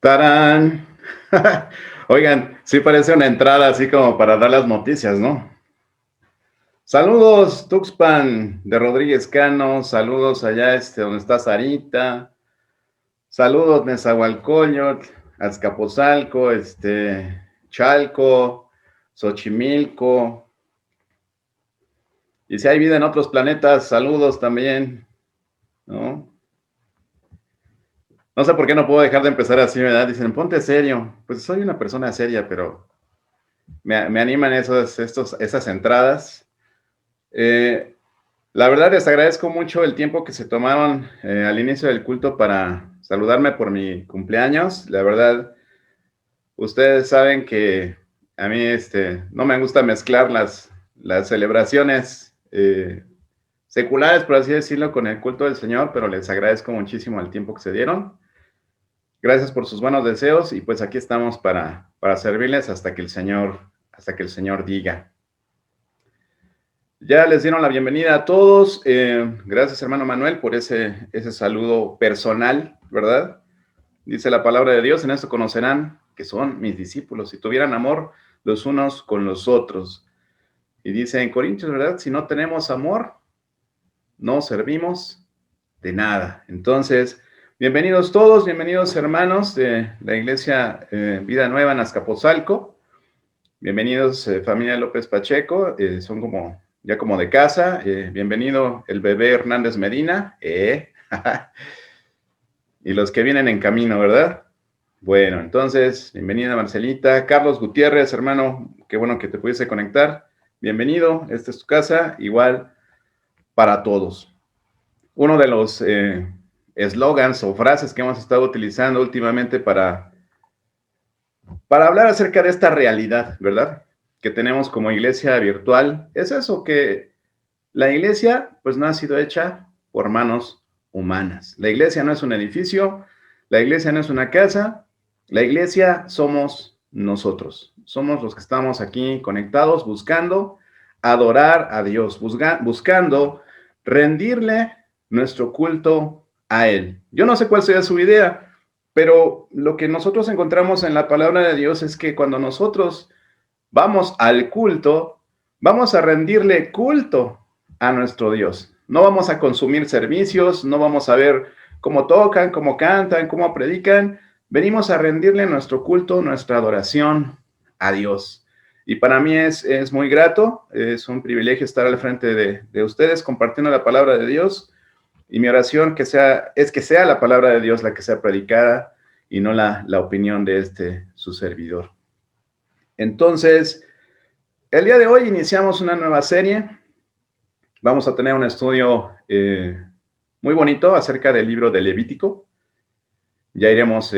¡Tarán! Oigan, sí parece una entrada así como para dar las noticias, ¿no? Saludos, Tuxpan de Rodríguez Cano, saludos allá donde está Sarita, saludos Nezahualcóyotl, Azcapotzalco, Chalco, Xochimilco, y si hay vida en otros planetas, saludos también, ¿no? No sé por qué no puedo dejar de empezar así, ¿verdad? Dicen, ponte serio. Pues soy una persona seria, pero me animan esas entradas. Eh, la verdad les agradezco mucho el tiempo que se tomaron al inicio del culto para saludarme por mi cumpleaños. La verdad, ustedes saben que a mí no me gusta mezclar las celebraciones seculares, por así decirlo, con el culto del Señor, pero les agradezco muchísimo el tiempo que se dieron. Gracias por sus buenos deseos y pues aquí estamos para servirles hasta que el Señor diga. Ya les dieron la bienvenida a todos. Gracias, hermano Manuel, por ese saludo personal, ¿verdad? Dice la palabra de Dios, en esto conocerán que son mis discípulos, si tuvieran amor los unos con los otros. Y dice en Corintios, ¿verdad? Si no tenemos amor, no servimos de nada. Entonces, bienvenidos todos, bienvenidos hermanos de la Iglesia Vida Nueva en Azcapotzalco. Bienvenidos familia López Pacheco, son ya como de casa. Bienvenido el bebé Hernández Medina. Y los que vienen en camino, ¿verdad? Bueno, entonces, bienvenida Marcelita. Carlos Gutiérrez, hermano, qué bueno que te pudiese conectar. Bienvenido, esta es tu casa, igual para todos. Uno de los eslogans o frases que hemos estado utilizando últimamente para hablar acerca de esta realidad, ¿verdad? Que tenemos como iglesia virtual, es eso, que la iglesia pues no ha sido hecha por manos humanas. La iglesia no es un edificio, la iglesia no es una casa, la iglesia somos nosotros. Somos los que estamos aquí conectados buscando adorar a Dios, buscando rendirle nuestro culto a Él. Yo no sé cuál sea su idea, pero lo que nosotros encontramos en la palabra de Dios es que cuando nosotros vamos al culto, vamos a rendirle culto a nuestro Dios. No vamos a consumir servicios, no vamos a ver cómo tocan, cómo cantan, cómo predican. Venimos a rendirle nuestro culto, nuestra adoración a Dios. Y para mí es muy grato, es un privilegio estar al frente de ustedes compartiendo la palabra de Dios. Y mi oración es que sea la palabra de Dios la que sea predicada y no la opinión de su servidor. Entonces, el día de hoy iniciamos una nueva serie. Vamos a tener un estudio muy bonito acerca del libro de Levítico. Ya iremos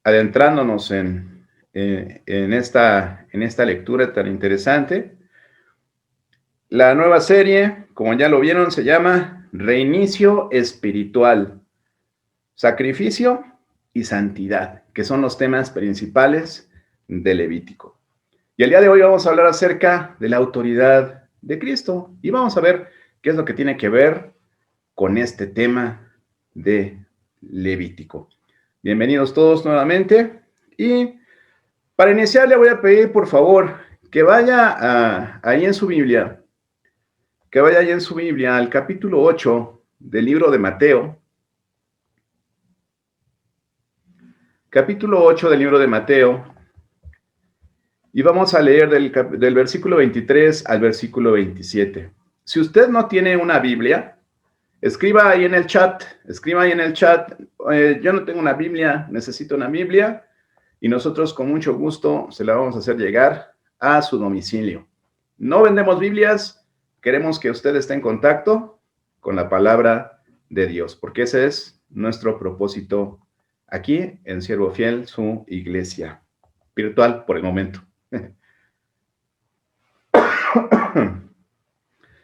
adentrándonos en esta lectura tan interesante. La nueva serie, como ya lo vieron, se llama Reinicio Espiritual, Sacrificio y Santidad, que son los temas principales de Levítico. Y el día de hoy vamos a hablar acerca de la autoridad de Cristo y vamos a ver qué es lo que tiene que ver con este tema de Levítico. Bienvenidos todos nuevamente y para iniciar le voy a pedir por favor que vaya ahí en su Biblia, al capítulo 8 del libro de Mateo. Capítulo 8 del libro de Mateo. Y vamos a leer del versículo 23 al versículo 27. Si usted no tiene una Biblia, escriba ahí en el chat, yo no tengo una Biblia, necesito una Biblia, y nosotros con mucho gusto se la vamos a hacer llegar a su domicilio. No vendemos Biblias, queremos que usted esté en contacto con la palabra de Dios, porque ese es nuestro propósito aquí en Siervo Fiel, su iglesia virtual por el momento.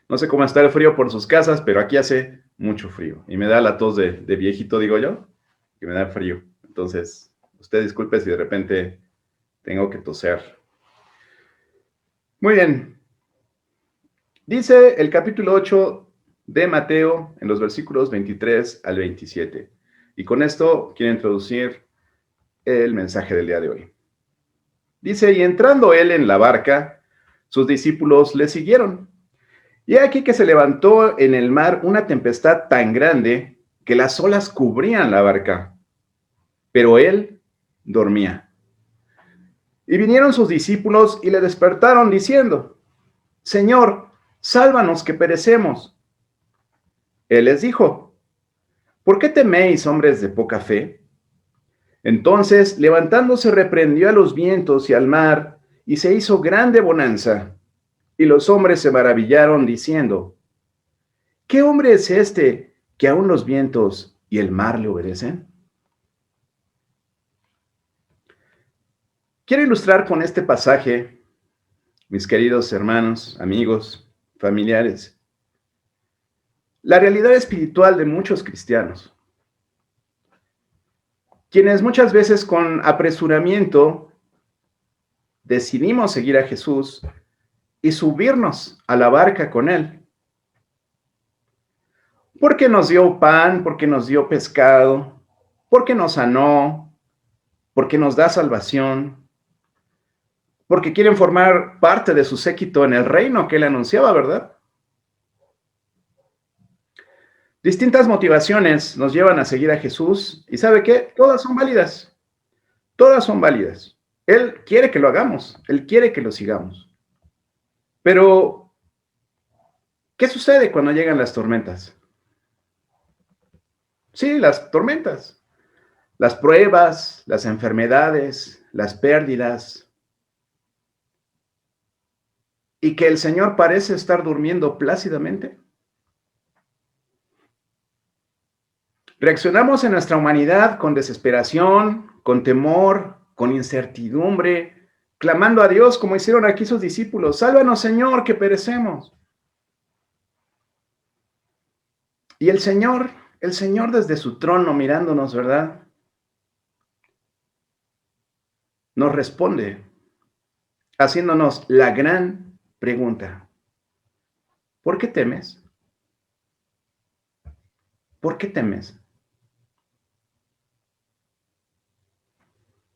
No sé cómo está el frío por sus casas, pero aquí hace mucho frío. Y me da la tos de viejito, digo yo, que me da frío. Entonces, usted disculpe si de repente tengo que toser. Muy bien. Dice el capítulo 8 de Mateo en los versículos 23 al 27. Y con esto quiero introducir el mensaje del día de hoy. Dice, y entrando él en la barca, sus discípulos le siguieron. Y aquí que se levantó en el mar una tempestad tan grande que las olas cubrían la barca, pero él dormía. Y vinieron sus discípulos y le despertaron diciendo, Señor, sálvanos que perecemos. Él les dijo, ¿por qué teméis, hombres de poca fe? Entonces, levantándose, reprendió a los vientos y al mar, y se hizo grande bonanza. Y los hombres se maravillaron, diciendo, ¿qué hombre es este que aun los vientos y el mar le obedecen? Quiero ilustrar con este pasaje, mis queridos hermanos, amigos, familiares, la realidad espiritual de muchos cristianos, quienes muchas veces con apresuramiento decidimos seguir a Jesús y subirnos a la barca con Él. Porque nos dio pan, porque nos dio pescado, porque nos sanó, porque nos da salvación, porque quieren formar parte de su séquito en el reino que Él anunciaba, ¿verdad? Distintas motivaciones nos llevan a seguir a Jesús y ¿sabe qué? Todas son válidas, todas son válidas. Él quiere que lo hagamos, Él quiere que lo sigamos. Pero, ¿qué sucede cuando llegan las tormentas? Sí, las tormentas, las pruebas, las enfermedades, las pérdidas, y que el Señor parece estar durmiendo plácidamente. Reaccionamos en nuestra humanidad con desesperación, con temor, con incertidumbre, clamando a Dios como hicieron aquí sus discípulos, sálvanos Señor, que perecemos. Y el Señor desde su trono mirándonos, ¿verdad? Nos responde haciéndonos la gran pregunta. ¿Por qué temes? ¿Por qué temes?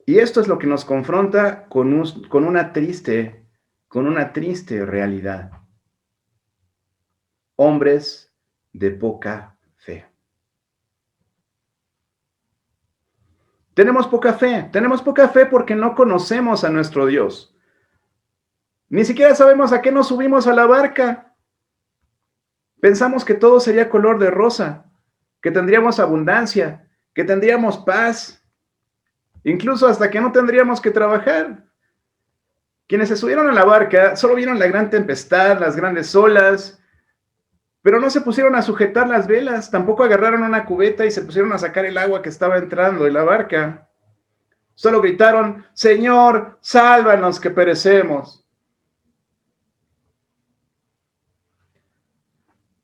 Y esto es lo que nos confronta con una triste realidad. Hombres de poca fe. Tenemos poca fe porque no conocemos a nuestro Dios. Ni siquiera sabemos a qué nos subimos a la barca. Pensamos que todo sería color de rosa, que tendríamos abundancia, que tendríamos paz, incluso hasta que no tendríamos que trabajar. Quienes se subieron a la barca solo vieron la gran tempestad, las grandes olas, pero no se pusieron a sujetar las velas, tampoco agarraron una cubeta y se pusieron a sacar el agua que estaba entrando de la barca. Solo gritaron, Señor, sálvanos que perecemos.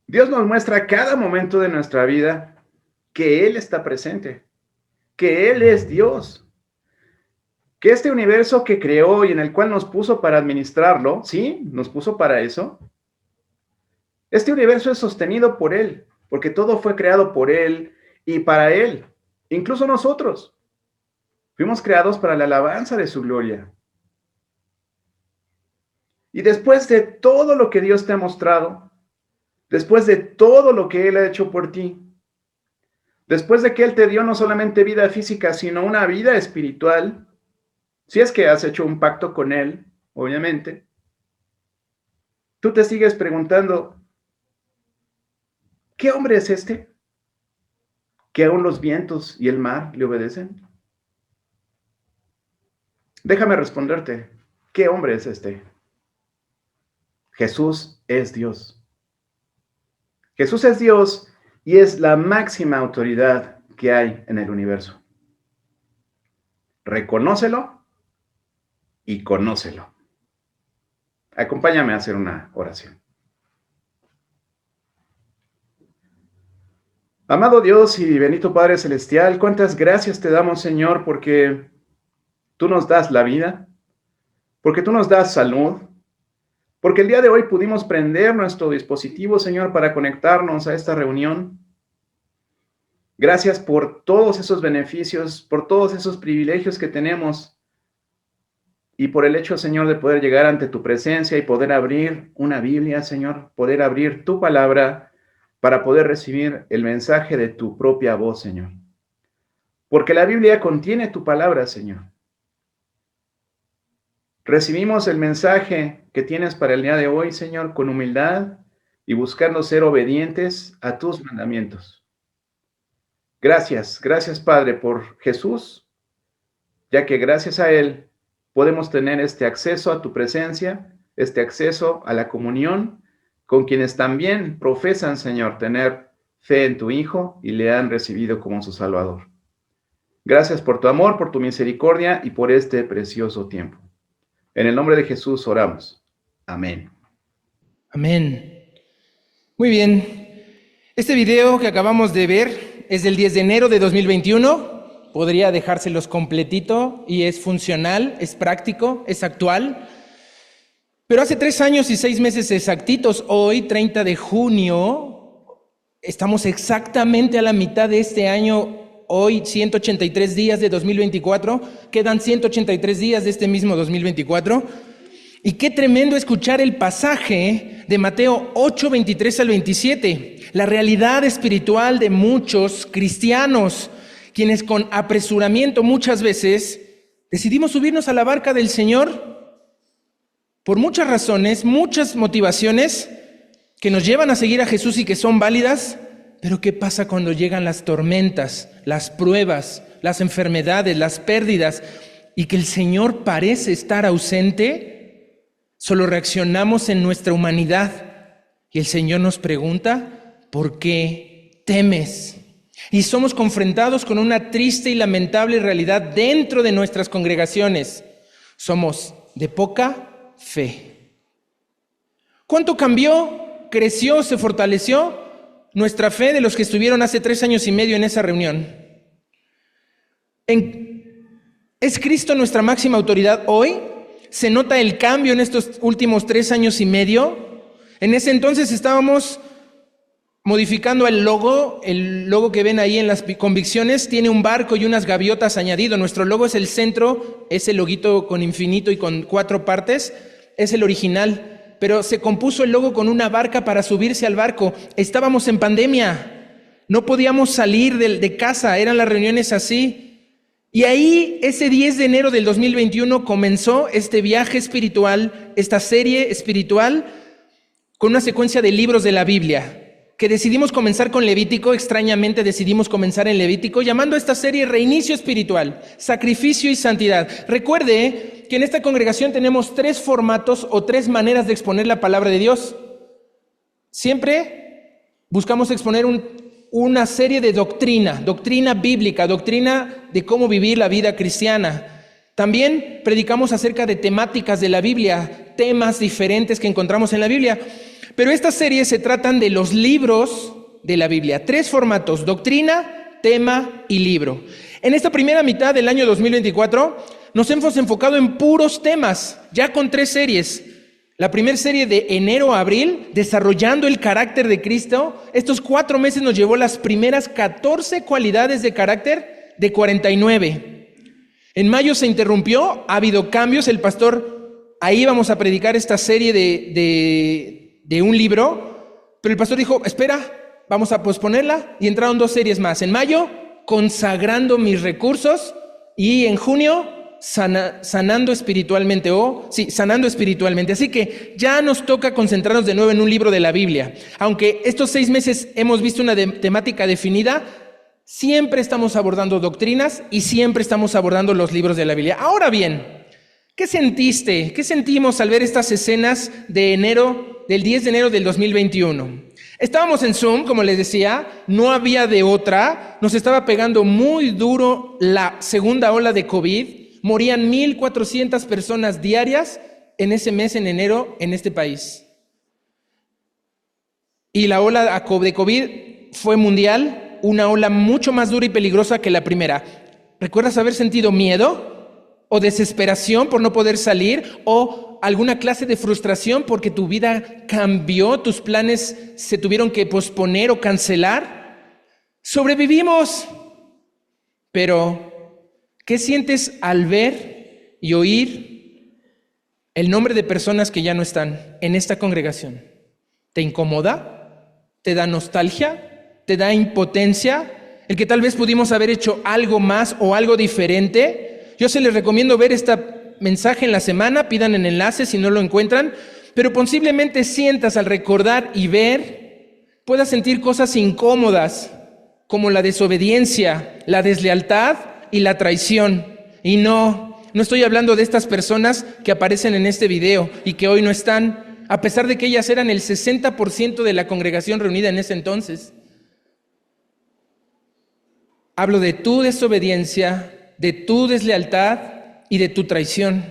Dios nos muestra cada momento de nuestra vida que Él está presente, que Él es Dios, que este universo que creó y en el cual nos puso para administrarlo, ¿sí? Nos puso para eso. Este universo es sostenido por Él, porque todo fue creado por Él y para Él, incluso nosotros. Fuimos creados para la alabanza de su gloria. Y después de todo lo que Dios te ha mostrado, después de todo lo que Él ha hecho por ti, después de que Él te dio no solamente vida física, sino una vida espiritual, si es que has hecho un pacto con Él, obviamente, tú te sigues preguntando, ¿qué hombre es este? ¿Que aún los vientos y el mar le obedecen? Déjame responderte, ¿qué hombre es este? Jesús es Dios. Jesús es Dios y es la máxima autoridad que hay en el universo. Reconócelo y conócelo. Acompáñame a hacer una oración. Amado Dios y bendito Padre Celestial, cuántas gracias te damos, Señor, porque tú nos das la vida, porque tú nos das salud, porque el día de hoy pudimos prender nuestro dispositivo, Señor, para conectarnos a esta reunión. Gracias por todos esos beneficios, por todos esos privilegios que tenemos y por el hecho, Señor, de poder llegar ante tu presencia y poder abrir una Biblia, Señor, poder abrir tu palabra para poder recibir el mensaje de tu propia voz, Señor. Porque la Biblia contiene tu palabra, Señor. Recibimos el mensaje que tienes para el día de hoy, Señor, con humildad y buscando ser obedientes a tus mandamientos. Gracias, gracias, Padre, por Jesús, ya que gracias a Él podemos tener este acceso a tu presencia, este acceso a la comunión con quienes también profesan, Señor, tener fe en tu Hijo y le han recibido como su Salvador. Gracias por tu amor, por tu misericordia y por este precioso tiempo. En el nombre de Jesús oramos. Amén. Amén. Muy bien. Este video que acabamos de ver es del 10 de enero de 2021. Podría dejárselos completito y es funcional, es práctico, es actual. Pero hace 3 años y 6 meses exactitos, hoy, 30 de junio, estamos exactamente a la mitad de este año. Hoy, 183 días de 2024, quedan 183 días de este mismo 2024. Y qué tremendo escuchar el pasaje de Mateo 8, 23 al 27. La realidad espiritual de muchos cristianos, quienes con apresuramiento muchas veces decidimos subirnos a la barca del Señor por muchas razones, muchas motivaciones que nos llevan a seguir a Jesús y que son válidas. Pero ¿qué pasa cuando llegan las tormentas, las pruebas, las enfermedades, las pérdidas y que el Señor parece estar ausente? Solo reaccionamos en nuestra humanidad y el Señor nos pregunta, ¿por qué temes? Y somos confrontados con una triste y lamentable realidad dentro de nuestras congregaciones. Somos de poca fe. ¿Cuánto cambió, creció, se fortaleció nuestra fe de los que estuvieron hace 3 años y medio en esa reunión? ¿Es Cristo nuestra máxima autoridad hoy? ¿Se nota el cambio en estos últimos 3 años y medio? En ese entonces estábamos modificando el logo que ven ahí en las convicciones, tiene un barco y unas gaviotas añadido. Nuestro logo es el centro, ese loguito con infinito y con 4 partes, es el original. Pero se compuso el logo con una barca para subirse al barco. Estábamos en pandemia, no podíamos salir de casa, eran las reuniones así. Y ahí, ese 10 de enero del 2021, comenzó este viaje espiritual, esta serie espiritual, con una secuencia de libros de la Biblia, que decidimos comenzar con Levítico. Extrañamente decidimos comenzar en Levítico, llamando a esta serie Reinicio Espiritual, Sacrificio y Santidad. Recuerde que en esta congregación tenemos 3 formatos o 3 maneras de exponer la palabra de Dios. Siempre buscamos exponer una serie de doctrina bíblica, doctrina de cómo vivir la vida cristiana. También predicamos acerca de temáticas de la Biblia, temas diferentes que encontramos en la Biblia. Pero estas series se tratan de los libros de la Biblia. 3 formatos: doctrina, tema y libro. En esta primera mitad del año 2024 nos hemos enfocado en puros temas, ya con 3 series. La primera serie de enero a abril, desarrollando el carácter de Cristo. Estos 4 meses nos llevó las primeras 14 cualidades de carácter de 49. En mayo se interrumpió, ha habido cambios. El pastor, ahí vamos a predicar esta serie de un libro, pero el pastor dijo, espera, vamos a posponerla, y entraron 2 series más. En mayo, consagrando mis recursos, y en junio, sanando espiritualmente, sanando espiritualmente. Así que ya nos toca concentrarnos de nuevo en un libro de la Biblia. Aunque estos 6 meses hemos visto una temática definida, siempre estamos abordando doctrinas y siempre estamos abordando los libros de la Biblia. Ahora bien, ¿qué sentiste? ¿Qué sentimos al ver estas escenas de enero, del 10 de enero del 2021? Estábamos en Zoom, como les decía, no había de otra. Nos estaba pegando muy duro la segunda ola de COVID. Morían 1,400 personas diarias en ese mes, en enero, en este país. Y la ola de COVID fue mundial, una ola mucho más dura y peligrosa que la primera. ¿Recuerdas haber sentido miedo o desesperación por no poder salir, o alguna clase de frustración porque tu vida cambió, tus planes se tuvieron que posponer o cancelar? Sobrevivimos. Pero, ¿qué sientes al ver y oír el nombre de personas que ya no están en esta congregación? ¿Te incomoda? ¿Te da nostalgia? ¿Te da impotencia? ¿El que tal vez pudimos haber hecho algo más o algo diferente? Yo se les recomiendo ver este mensaje en la semana, pidan el enlace si no lo encuentran, pero posiblemente sientas al recordar y ver, puedas sentir cosas incómodas, como la desobediencia, la deslealtad y la traición. Y no estoy hablando de estas personas que aparecen en este video y que hoy no están, a pesar de que ellas eran el 60% de la congregación reunida en ese entonces. Hablo de tu desobediencia, de tu deslealtad y de tu traición.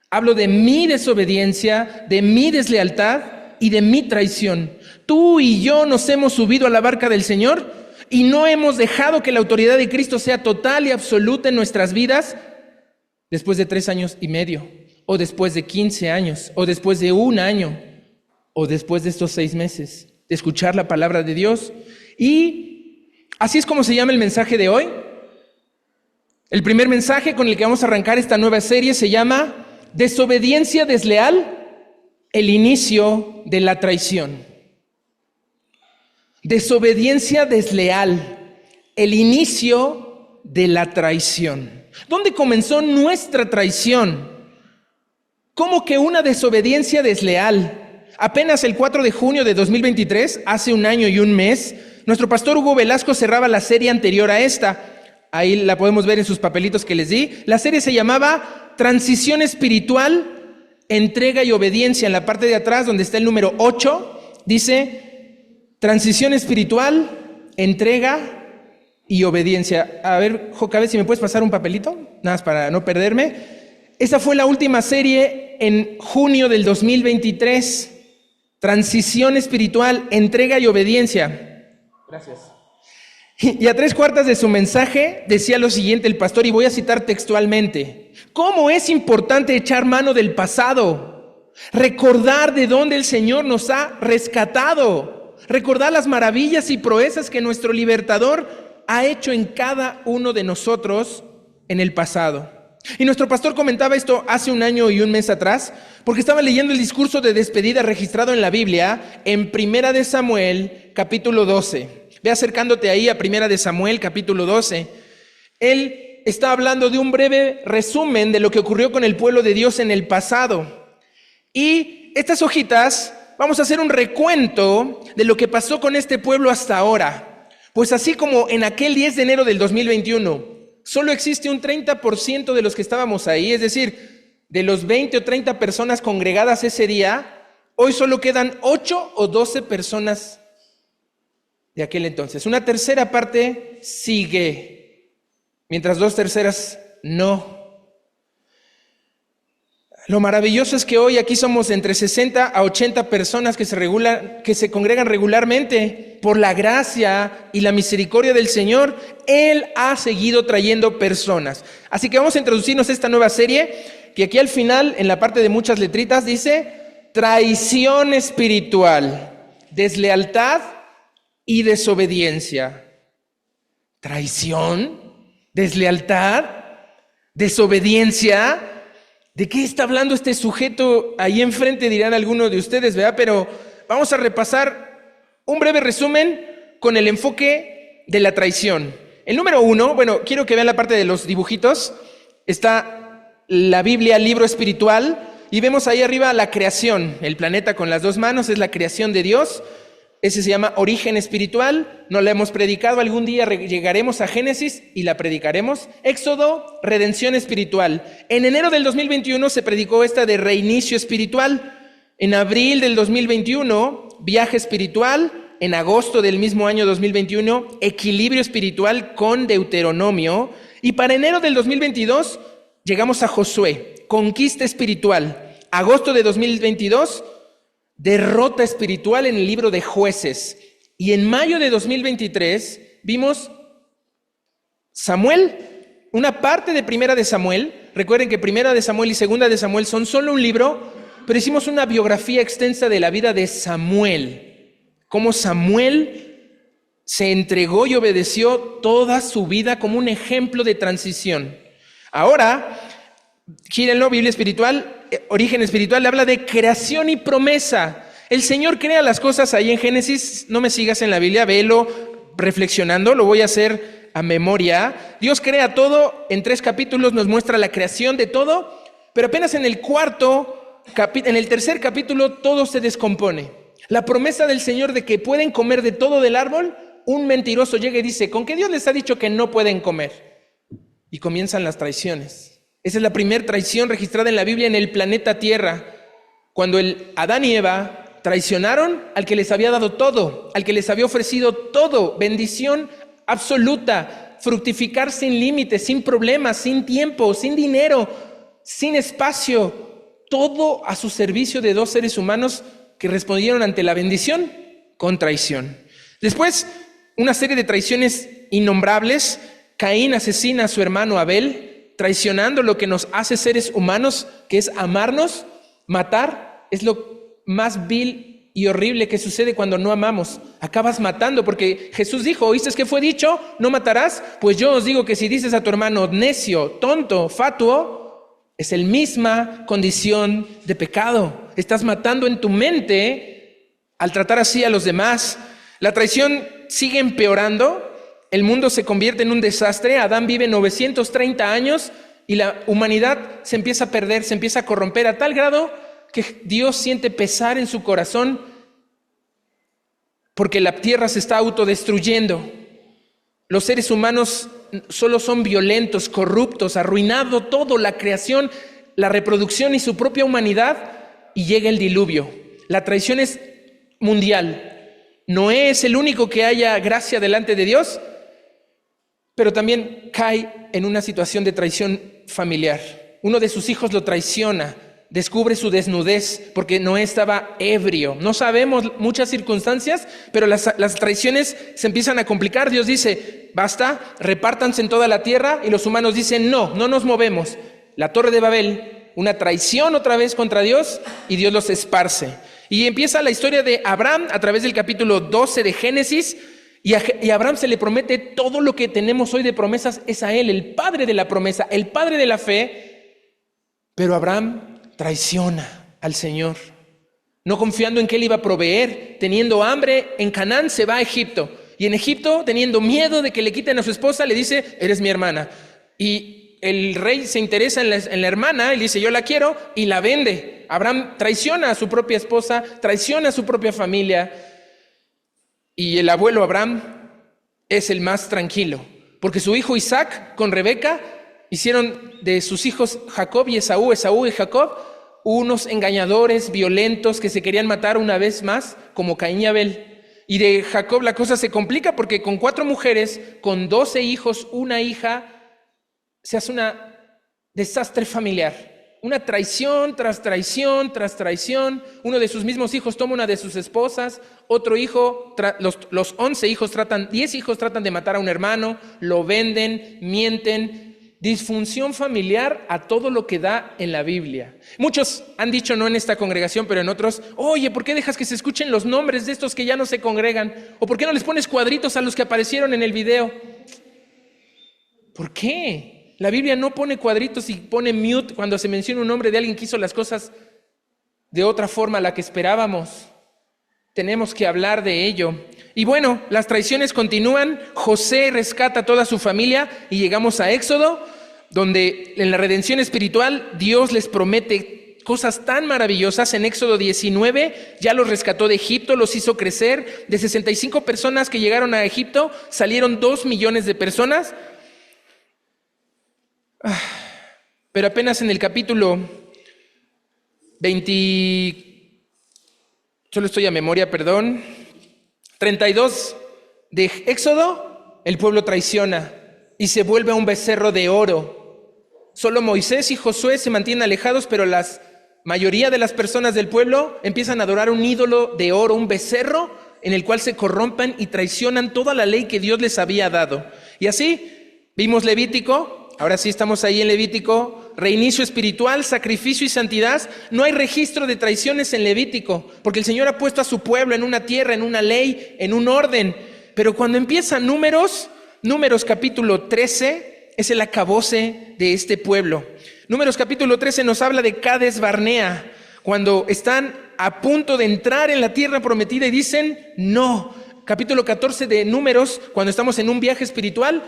Hablo de mi desobediencia, de mi deslealtad y de mi traición. Tú y yo nos hemos subido a la barca del Señor y no hemos dejado que la autoridad de Cristo sea total y absoluta en nuestras vidas después de 3 años y medio, o después de 15 años, o después de 1 año, o después de estos 6 meses de escuchar la palabra de Dios. Y así es como se llama el mensaje de hoy. El primer mensaje con el que vamos a arrancar esta nueva serie se llama Desobediencia desleal, el inicio de la traición. Desobediencia desleal, el inicio de la traición. ¿Dónde comenzó nuestra traición? ¿Cómo que una desobediencia desleal? Apenas el 4 de junio de 2023, hace 1 año y 1 mes, nuestro pastor Hugo Velasco cerraba la serie anterior a esta. Ahí la podemos ver en sus papelitos que les di. La serie se llamaba Transición Espiritual, Entrega y Obediencia. En la parte de atrás, donde está el número 8, dice Transición Espiritual, Entrega y Obediencia. A ver, Jocabet, si me puedes pasar un papelito, nada más para no perderme. Esa fue la última serie en junio del 2023. Transición Espiritual, Entrega y Obediencia. Gracias. Y a 3/4 de su mensaje decía lo siguiente el pastor, y voy a citar textualmente: ¿cómo es importante echar mano del pasado? Recordar de dónde el Señor nos ha rescatado. Recordar las maravillas y proezas que nuestro libertador ha hecho en cada uno de nosotros en el pasado. Y nuestro pastor comentaba esto hace 1 año y 1 mes atrás, porque estaba leyendo el discurso de despedida registrado en la Biblia en 1 de Samuel, capítulo 12. Ve acercándote ahí a 1 de Samuel, capítulo 12. Él está hablando de un breve resumen de lo que ocurrió con el pueblo de Dios en el pasado. Y estas hojitas, vamos a hacer un recuento de lo que pasó con este pueblo hasta ahora. Pues así como en aquel 10 de enero del 2021, solo existe un 30% de los que estábamos ahí, es decir, de los 20 o 30 personas congregadas ese día, hoy solo quedan 8 o 12 personas de aquel entonces. Una tercera parte sigue, mientras 2/3 no. Lo maravilloso es que hoy aquí somos entre 60 a 80 personas que se congregan regularmente. Por la gracia y la misericordia del Señor, Él ha seguido trayendo personas. Así que vamos a introducirnos a esta nueva serie, que aquí al final, en la parte de muchas letritas, dice traición espiritual, deslealtad y desobediencia. Traición, deslealtad, desobediencia. ¿De qué está hablando este sujeto ahí enfrente? Dirán algunos de ustedes, ¿verdad? Pero vamos a repasar un breve resumen con el enfoque de la traición. El número 1, bueno, quiero que vean la parte de los dibujitos. Está la Biblia, libro espiritual, y vemos ahí arriba la creación. El planeta con las 2 manos es la creación de Dios. Ese se llama origen espiritual, no la hemos predicado, algún día llegaremos a Génesis y la predicaremos. Éxodo, redención espiritual. En enero del 2021 se predicó esta de reinicio espiritual. En abril del 2021, viaje espiritual. En agosto del mismo año 2021, equilibrio espiritual con Deuteronomio. Y para enero del 2022 llegamos a Josué, conquista espiritual. Agosto de 2022, derrota espiritual en el libro de Jueces. Y en mayo de 2023 vimos Samuel, una parte de 1 de Samuel. Recuerden que 1 de Samuel y 2 de Samuel son solo un libro, pero hicimos una biografía extensa de la vida de Samuel. Cómo Samuel se entregó y obedeció toda su vida como un ejemplo de transición. Ahora, gírenlo, Biblia espiritual, origen espiritual, habla de creación y promesa. El Señor crea las cosas ahí en Génesis. No me sigas en la Biblia, véelo reflexionando, lo voy a hacer a memoria. Dios crea todo, en 3 capítulos nos muestra la creación de todo, pero apenas en el tercer capítulo todo se descompone. La promesa del Señor de que pueden comer de todo del árbol, un mentiroso llega y dice, ¿con qué Dios les ha dicho que no pueden comer? Y comienzan las traiciones. Esa es la primera traición registrada en la Biblia en el planeta Tierra, cuando Adán y Eva traicionaron al que les había dado todo, al que les había ofrecido todo, bendición absoluta, fructificar sin límites, sin problemas, sin tiempo, sin dinero, sin espacio, todo a su servicio de 2 seres humanos que respondieron ante la bendición con traición. Después, una serie de traiciones innombrables. Caín asesina a su hermano Abel, traicionando lo que nos hace seres humanos, que es amarnos. Matar es lo más vil y horrible que sucede cuando no amamos. Acabas matando, porque Jesús dijo, ¿oíste que fue dicho? ¿No matarás? Pues yo os digo que si dices a tu hermano necio, tonto, fatuo, es la misma condición de pecado. Estás matando en tu mente al tratar así a los demás. La traición sigue empeorando. El mundo se convierte en un desastre. Adán vive 930 años y la humanidad se empieza a perder, se empieza a corromper a tal grado que Dios siente pesar en su corazón porque la tierra se está autodestruyendo. Los seres humanos solo son violentos, corruptos, arruinado todo, la creación, la reproducción y su propia humanidad, y llega el diluvio. La traición es mundial. Noé es el único que haya gracia delante de Dios, pero también cae en una situación de traición familiar. Uno de sus hijos lo traiciona, descubre su desnudez porque Noé estaba ebrio. No sabemos muchas circunstancias, pero las traiciones se empiezan a complicar. Dios dice, basta, repártanse en toda la tierra, y los humanos dicen, no nos movemos. La Torre de Babel, una traición otra vez contra Dios, y Dios los esparce. Y empieza la historia de Abraham a través del capítulo 12 de Génesis, y a Abraham se le promete todo lo que tenemos hoy de promesas, es a él, el padre de la promesa, el padre de la fe. Pero Abraham traiciona al Señor, no confiando en que él iba a proveer. Teniendo hambre en Canaán, se va a Egipto, y en Egipto, teniendo miedo de que le quiten a su esposa, le dice, eres mi hermana. Y el rey se interesa en la hermana, y le dice, yo la quiero, y la vende. Abraham traiciona a su propia esposa, traiciona a su propia familia. Y el abuelo Abraham es el más tranquilo, porque su hijo Isaac con Rebeca hicieron de sus hijos Jacob y Esaú y Jacob, unos engañadores violentos que se querían matar una vez más, como Caín y Abel. Y de Jacob la cosa se complica porque con 4 mujeres, con 12 hijos, una hija, se hace un desastre familiar. Una traición tras traición tras traición. Uno de sus mismos hijos toma una de sus esposas. Otro hijo, los 11 hijos 10 hijos tratan de matar a un hermano, lo venden, mienten. Disfunción familiar a todo lo que da en la Biblia. Muchos han dicho, no en esta congregación, pero en otros, oye, ¿por qué dejas que se escuchen los nombres de estos que ya no se congregan? ¿O por qué no les pones cuadritos a los que aparecieron en el video? ¿Por qué? La Biblia no pone cuadritos y pone mute cuando se menciona un nombre de alguien que hizo las cosas de otra forma a la que esperábamos. Tenemos que hablar de ello. Y bueno, las traiciones continúan. José rescata a toda su familia y llegamos a Éxodo, donde en la redención espiritual Dios les promete cosas tan maravillosas. En Éxodo 19 ya los rescató de Egipto, los hizo crecer. De 65 personas que llegaron a Egipto, salieron 2 millones de personas. Pero apenas en el capítulo 32 de Éxodo, el pueblo traiciona y se vuelve a un becerro de oro. Solo Moisés y Josué se mantienen alejados, pero la mayoría de las personas del pueblo empiezan a adorar un ídolo de oro, un becerro en el cual se corrompen y traicionan toda la ley que Dios les había dado. Y así vimos Levítico. Ahora sí estamos ahí en Levítico, reinicio espiritual, sacrificio y santidad. No hay registro de traiciones en Levítico, porque el Señor ha puesto a su pueblo en una tierra, en una ley, en un orden. Pero cuando empieza Números capítulo 13, es el acabose de este pueblo. Números capítulo 13 nos habla de Cades Barnea, cuando están a punto de entrar en la tierra prometida y dicen no. Capítulo 14 de Números, cuando estamos en un viaje espiritual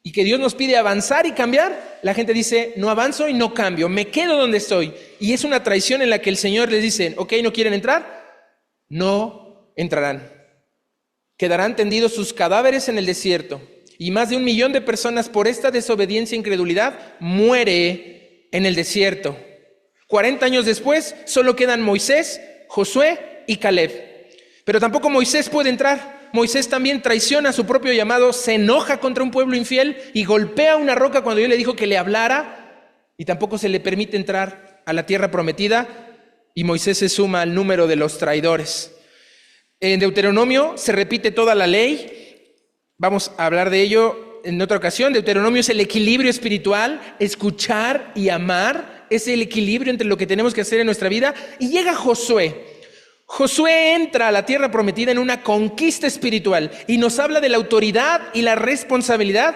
y que Dios nos pide avanzar y cambiar, la gente dice no avanzo y no cambio, me quedo donde estoy. Y es una traición en la que el Señor les dice, ok, ¿no quieren entrar? No entrarán. Quedarán tendidos sus cadáveres en el desierto. Y más de 1 millón de personas por esta desobediencia e incredulidad muere en el desierto. 40 años después solo quedan Moisés, Josué y Caleb. Pero tampoco Moisés puede entrar. Moisés también traiciona su propio llamado, se enoja contra un pueblo infiel y golpea una roca cuando Dios le dijo que le hablara, y tampoco se le permite entrar a la tierra prometida, y Moisés se suma al número de los traidores. En Deuteronomio se repite toda la ley. Vamos a hablar de ello en otra ocasión. Deuteronomio es el equilibrio espiritual, escuchar y amar, es el equilibrio entre lo que tenemos que hacer en nuestra vida. Y llega Josué. Josué entra a la tierra prometida en una conquista espiritual y nos habla de la autoridad y la responsabilidad.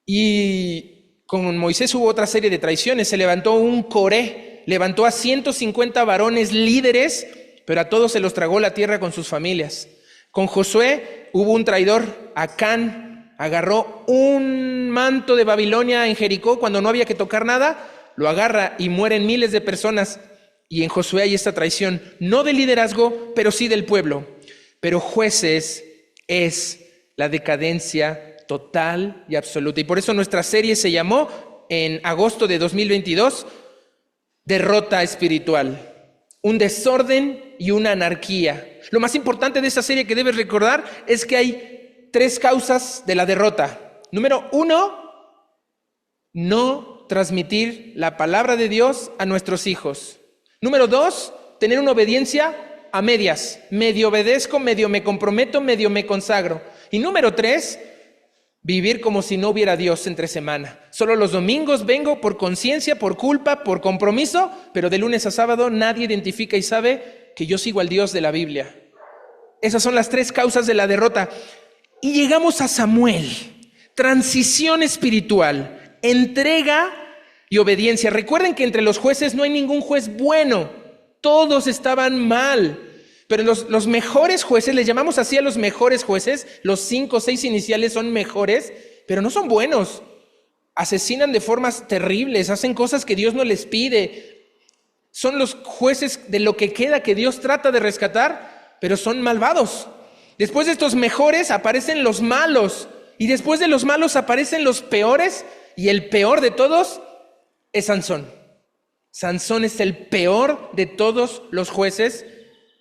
Y con Moisés hubo otra serie de traiciones. Se levantó un Coré, levantó a 150 varones líderes, pero a todos se los tragó la tierra con sus familias. Con Josué hubo un traidor, Acán, agarró un manto de Babilonia en Jericó cuando no había que tocar nada, lo agarra y mueren miles de personas. Y en Josué hay esta traición, no del liderazgo, pero sí del pueblo. Pero Jueces es la decadencia total y absoluta. Y por eso nuestra serie se llamó, en agosto de 2022, Derrota Espiritual. Un desorden y una anarquía. Lo más importante de esta serie que debes recordar es que hay 3 causas de la derrota. Número 1, no transmitir la palabra de Dios a nuestros hijos. Número 2, tener una obediencia a medias. Medio obedezco, medio me comprometo, medio me consagro. Y número 3, vivir como si no hubiera Dios entre semana. Solo los domingos vengo por conciencia, por culpa, por compromiso, pero de lunes a sábado nadie identifica y sabe que yo sigo al Dios de la Biblia. Esas son las 3 causas de la derrota. Y llegamos a Samuel. Transición espiritual, entrega y obediencia. Recuerden que entre los jueces no hay ningún juez bueno. Todos estaban mal. Pero los mejores jueces, les llamamos así a los mejores jueces, los 5 o 6 iniciales son mejores, pero no son buenos. Asesinan de formas terribles, hacen cosas que Dios no les pide. Son los jueces de lo que queda que Dios trata de rescatar, pero son malvados. Después de estos mejores aparecen los malos, y después de los malos aparecen los peores, y el peor de todos es Sansón. Sansón es el peor de todos los jueces,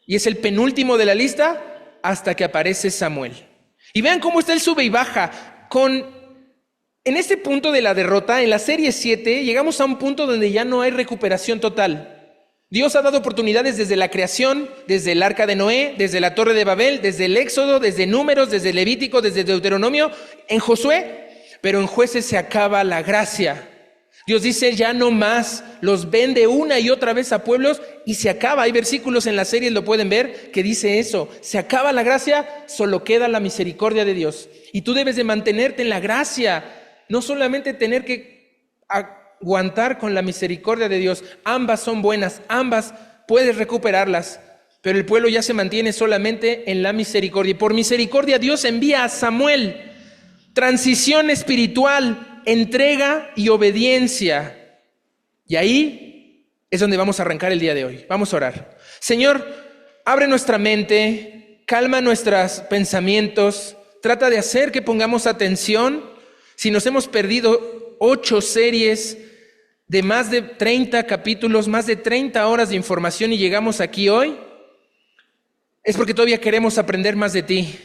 y es el penúltimo de la lista hasta que aparece Samuel. Y vean cómo está el sube y baja. En este punto de la derrota, en la serie 7, llegamos a un punto donde ya no hay recuperación total. Dios ha dado oportunidades desde la creación, desde el arca de Noé, desde la torre de Babel, desde el Éxodo, desde Números, desde Levítico, desde Deuteronomio, en Josué, pero en Jueces se acaba la gracia. Dios dice ya no más, los vende una y otra vez a pueblos y se acaba. Hay versículos en la serie, lo pueden ver, que dice eso. Se acaba la gracia, solo queda la misericordia de Dios. Y tú debes de mantenerte en la gracia, no solamente tener que aguantar con la misericordia de Dios. Ambas son buenas, ambas puedes recuperarlas, pero el pueblo ya se mantiene solamente en la misericordia. Y por misericordia Dios envía a Samuel. Transición espiritual, entrega y obediencia. Y ahí es donde vamos a arrancar el día de hoy. Vamos a orar. Señor, abre nuestra mente, calma nuestros pensamientos, trata de hacer que pongamos atención. Si nos hemos perdido 8 series de más de 30 capítulos, más de 30 horas de información y llegamos aquí hoy, es porque todavía queremos aprender más de ti.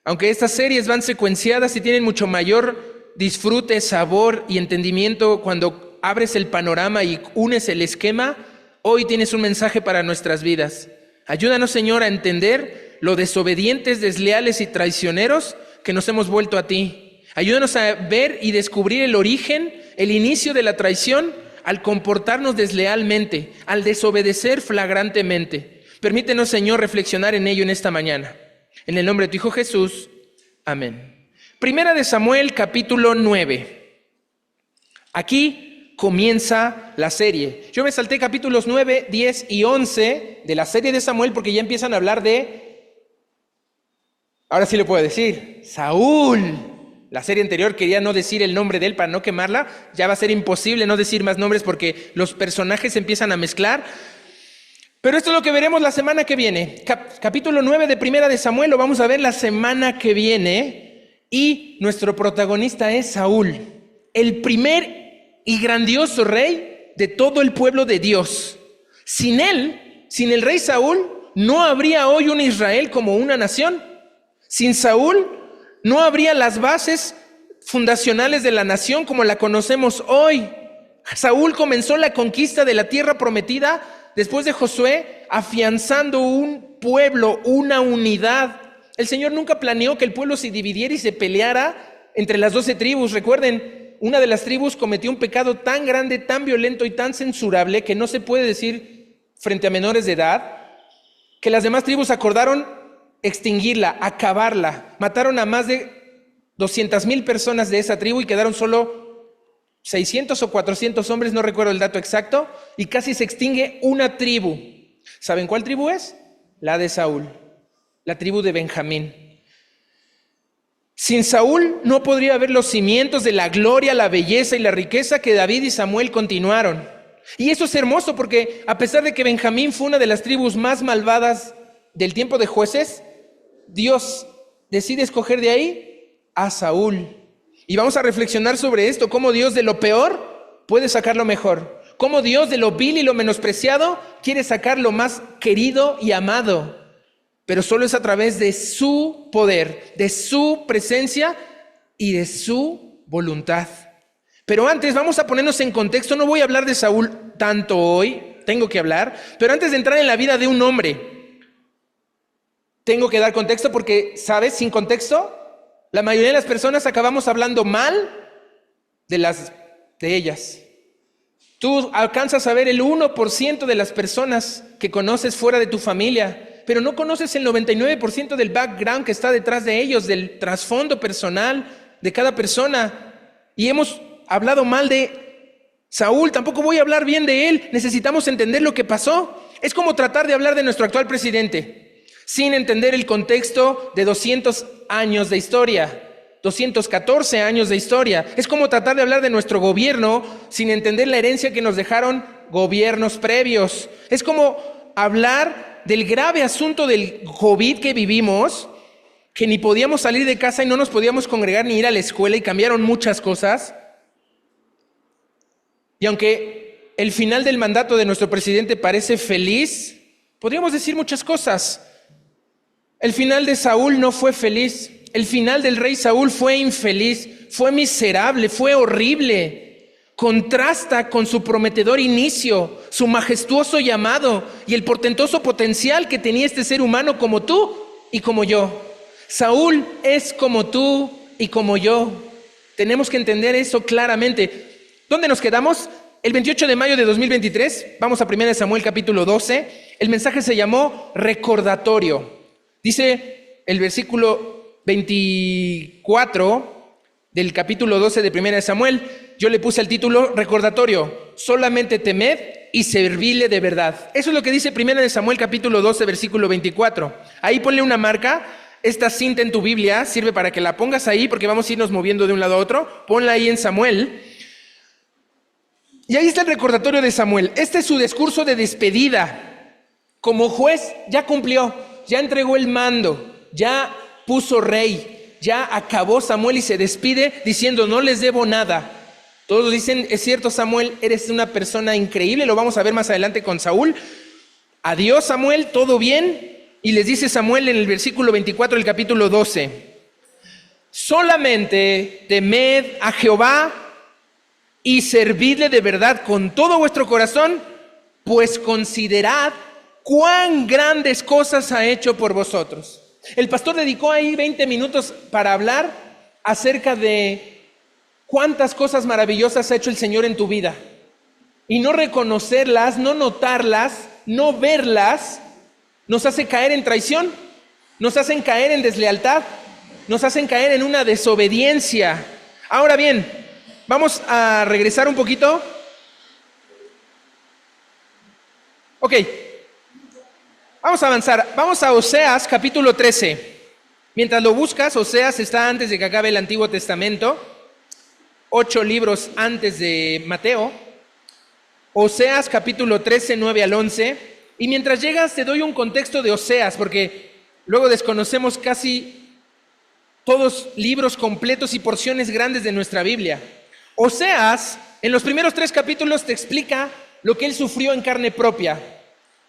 Aunque estas series van secuenciadas y tienen mucho mayor disfrute, sabor y entendimiento cuando abres el panorama y unes el esquema, hoy tienes un mensaje para nuestras vidas. Ayúdanos, Señor, a entender lo desobedientes, desleales y traicioneros que nos hemos vuelto a ti. Ayúdanos a ver y descubrir el origen, el inicio de la traición al comportarnos deslealmente, al desobedecer flagrantemente. Permítenos, Señor, reflexionar en ello en esta mañana. En el nombre de tu Hijo Jesús. Amén. Primera de Samuel, capítulo 9. Aquí comienza la serie. Yo me salté capítulos 9, 10 y 11 de la serie de Samuel porque ya empiezan a hablar de, ahora sí le puedo decir, Saúl. La serie anterior quería no decir el nombre de él para no quemarla. Ya va a ser imposible no decir más nombres porque los personajes se empiezan a mezclar. Pero esto es lo que veremos la semana que viene. Capítulo 9 de Primera de Samuel lo vamos a ver la semana que viene. Y nuestro protagonista es Saúl, el primer y grandioso rey de todo el pueblo de Dios. Sin él, sin el rey Saúl, no habría hoy un Israel como una nación. Sin Saúl, no habría las bases fundacionales de la nación como la conocemos hoy. Saúl comenzó la conquista de la tierra prometida después de Josué, afianzando un pueblo, una unidad. El Señor nunca planeó que el pueblo se dividiera y se peleara entre las 12 tribus. Recuerden, una de las tribus cometió un pecado tan grande, tan violento y tan censurable que no se puede decir frente a menores de edad, que las demás tribus acordaron extinguirla, acabarla. Mataron a más de 200,000 personas de esa tribu y quedaron solo 600 o 400 hombres, no recuerdo el dato exacto, y casi se extingue una tribu. ¿Saben cuál tribu es? La de Saúl, la tribu de Benjamín. Sin Saúl no podría haber los cimientos de la gloria, la belleza y la riqueza que David y Samuel continuaron. Y eso es hermoso porque a pesar de que Benjamín fue una de las tribus más malvadas del tiempo de jueces, Dios decide escoger de ahí a Saúl. Y vamos a reflexionar sobre esto, cómo Dios de lo peor puede sacar lo mejor. Cómo Dios de lo vil y lo menospreciado quiere sacar lo más querido y amado. Pero solo es a través de su poder, de su presencia y de su voluntad. Pero antes vamos a ponernos en contexto. No voy a hablar de Saúl tanto hoy, tengo que hablar. Pero antes de entrar en la vida de un hombre, tengo que dar contexto porque, ¿sabes? Sin contexto, la mayoría de las personas acabamos hablando mal de ellas. Tú alcanzas a ver el 1% de las personas que conoces fuera de tu familia, pero no conoces el 99% del background que está detrás de ellos, del trasfondo personal de cada persona. Y hemos hablado mal de Saúl, tampoco voy a hablar bien de él. Necesitamos entender lo que pasó. Es como tratar de hablar de nuestro actual presidente sin entender el contexto de 200 años de historia, 214 años de historia. Es como tratar de hablar de nuestro gobierno sin entender la herencia que nos dejaron gobiernos previos. Es como hablar del grave asunto del COVID que vivimos, que ni podíamos salir de casa y no nos podíamos congregar ni ir a la escuela y cambiaron muchas cosas. Y aunque el final del mandato de nuestro presidente parece feliz, podríamos decir muchas cosas. El final de Saúl no fue feliz. El final del rey Saúl fue infeliz, fue miserable, fue horrible. Contrasta con su prometedor inicio, su majestuoso llamado y el portentoso potencial que tenía este ser humano como tú y como yo. Saúl es como tú y como yo. Tenemos que entender eso claramente. ¿Dónde nos quedamos? El 28 de mayo de 2023, vamos a 1 Samuel capítulo 12. El mensaje se llamó recordatorio. Dice el versículo 24 del capítulo 12 de 1 Samuel, yo le puse el título recordatorio, solamente temed y servidle de verdad. Eso es lo que dice 1 Samuel capítulo 12 versículo 24. Ahí ponle una marca, esta cinta en tu Biblia sirve para que la pongas ahí porque vamos a irnos moviendo de un lado a otro. Ponla ahí en Samuel. Y ahí está el recordatorio de Samuel. Este es su discurso de despedida. Como juez ya cumplió. Ya entregó el mando, ya puso rey, ya acabó Samuel y se despide diciendo, no les debo nada. Todos dicen, es cierto Samuel, eres una persona increíble, lo vamos a ver más adelante con Saúl. Adiós Samuel, todo bien. Y les dice Samuel en el versículo 24 del capítulo 12, solamente temed a Jehová y servidle de verdad con todo vuestro corazón, pues considerad cuán grandes cosas ha hecho por vosotros. El pastor dedicó ahí 20 minutos para hablar acerca de cuántas cosas maravillosas ha hecho el Señor en tu vida. Y no reconocerlas, no notarlas, no verlas, nos hace caer en traición. nos hacen caer en deslealtad, nos hacen caer en una desobediencia. Ahora bien, vamos a regresar un poquito. Ok, vamos a avanzar. Vamos a Oseas capítulo 13. Mientras lo buscas, Oseas está antes de que acabe el Antiguo Testamento, 8 libros antes de Mateo. Oseas capítulo 13, 9 al 11. Y mientras llegas te doy un contexto de Oseas, porque luego desconocemos casi todos libros completos y porciones grandes de nuestra Biblia. Oseas, en los primeros 3 capítulos te explica lo que él sufrió en carne propia.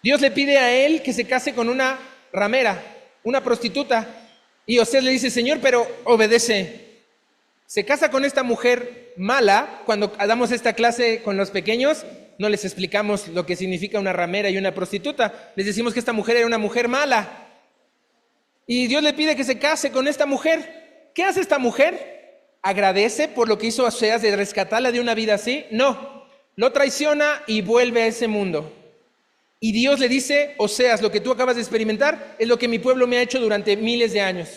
Dios le pide a él que se case con una ramera, una prostituta. Y Oseas le dice, Señor, pero obedece. Se casa con esta mujer mala. Cuando damos esta clase con los pequeños, no les explicamos lo que significa una ramera y una prostituta. Les decimos que esta mujer era una mujer mala. Y Dios le pide que se case con esta mujer. ¿Qué hace esta mujer? ¿Agradece por lo que hizo Oseas de rescatarla de una vida así? No, lo traiciona y vuelve a ese mundo. Y Dios le dice, Oseas, lo que tú acabas de experimentar es lo que mi pueblo me ha hecho durante miles de años,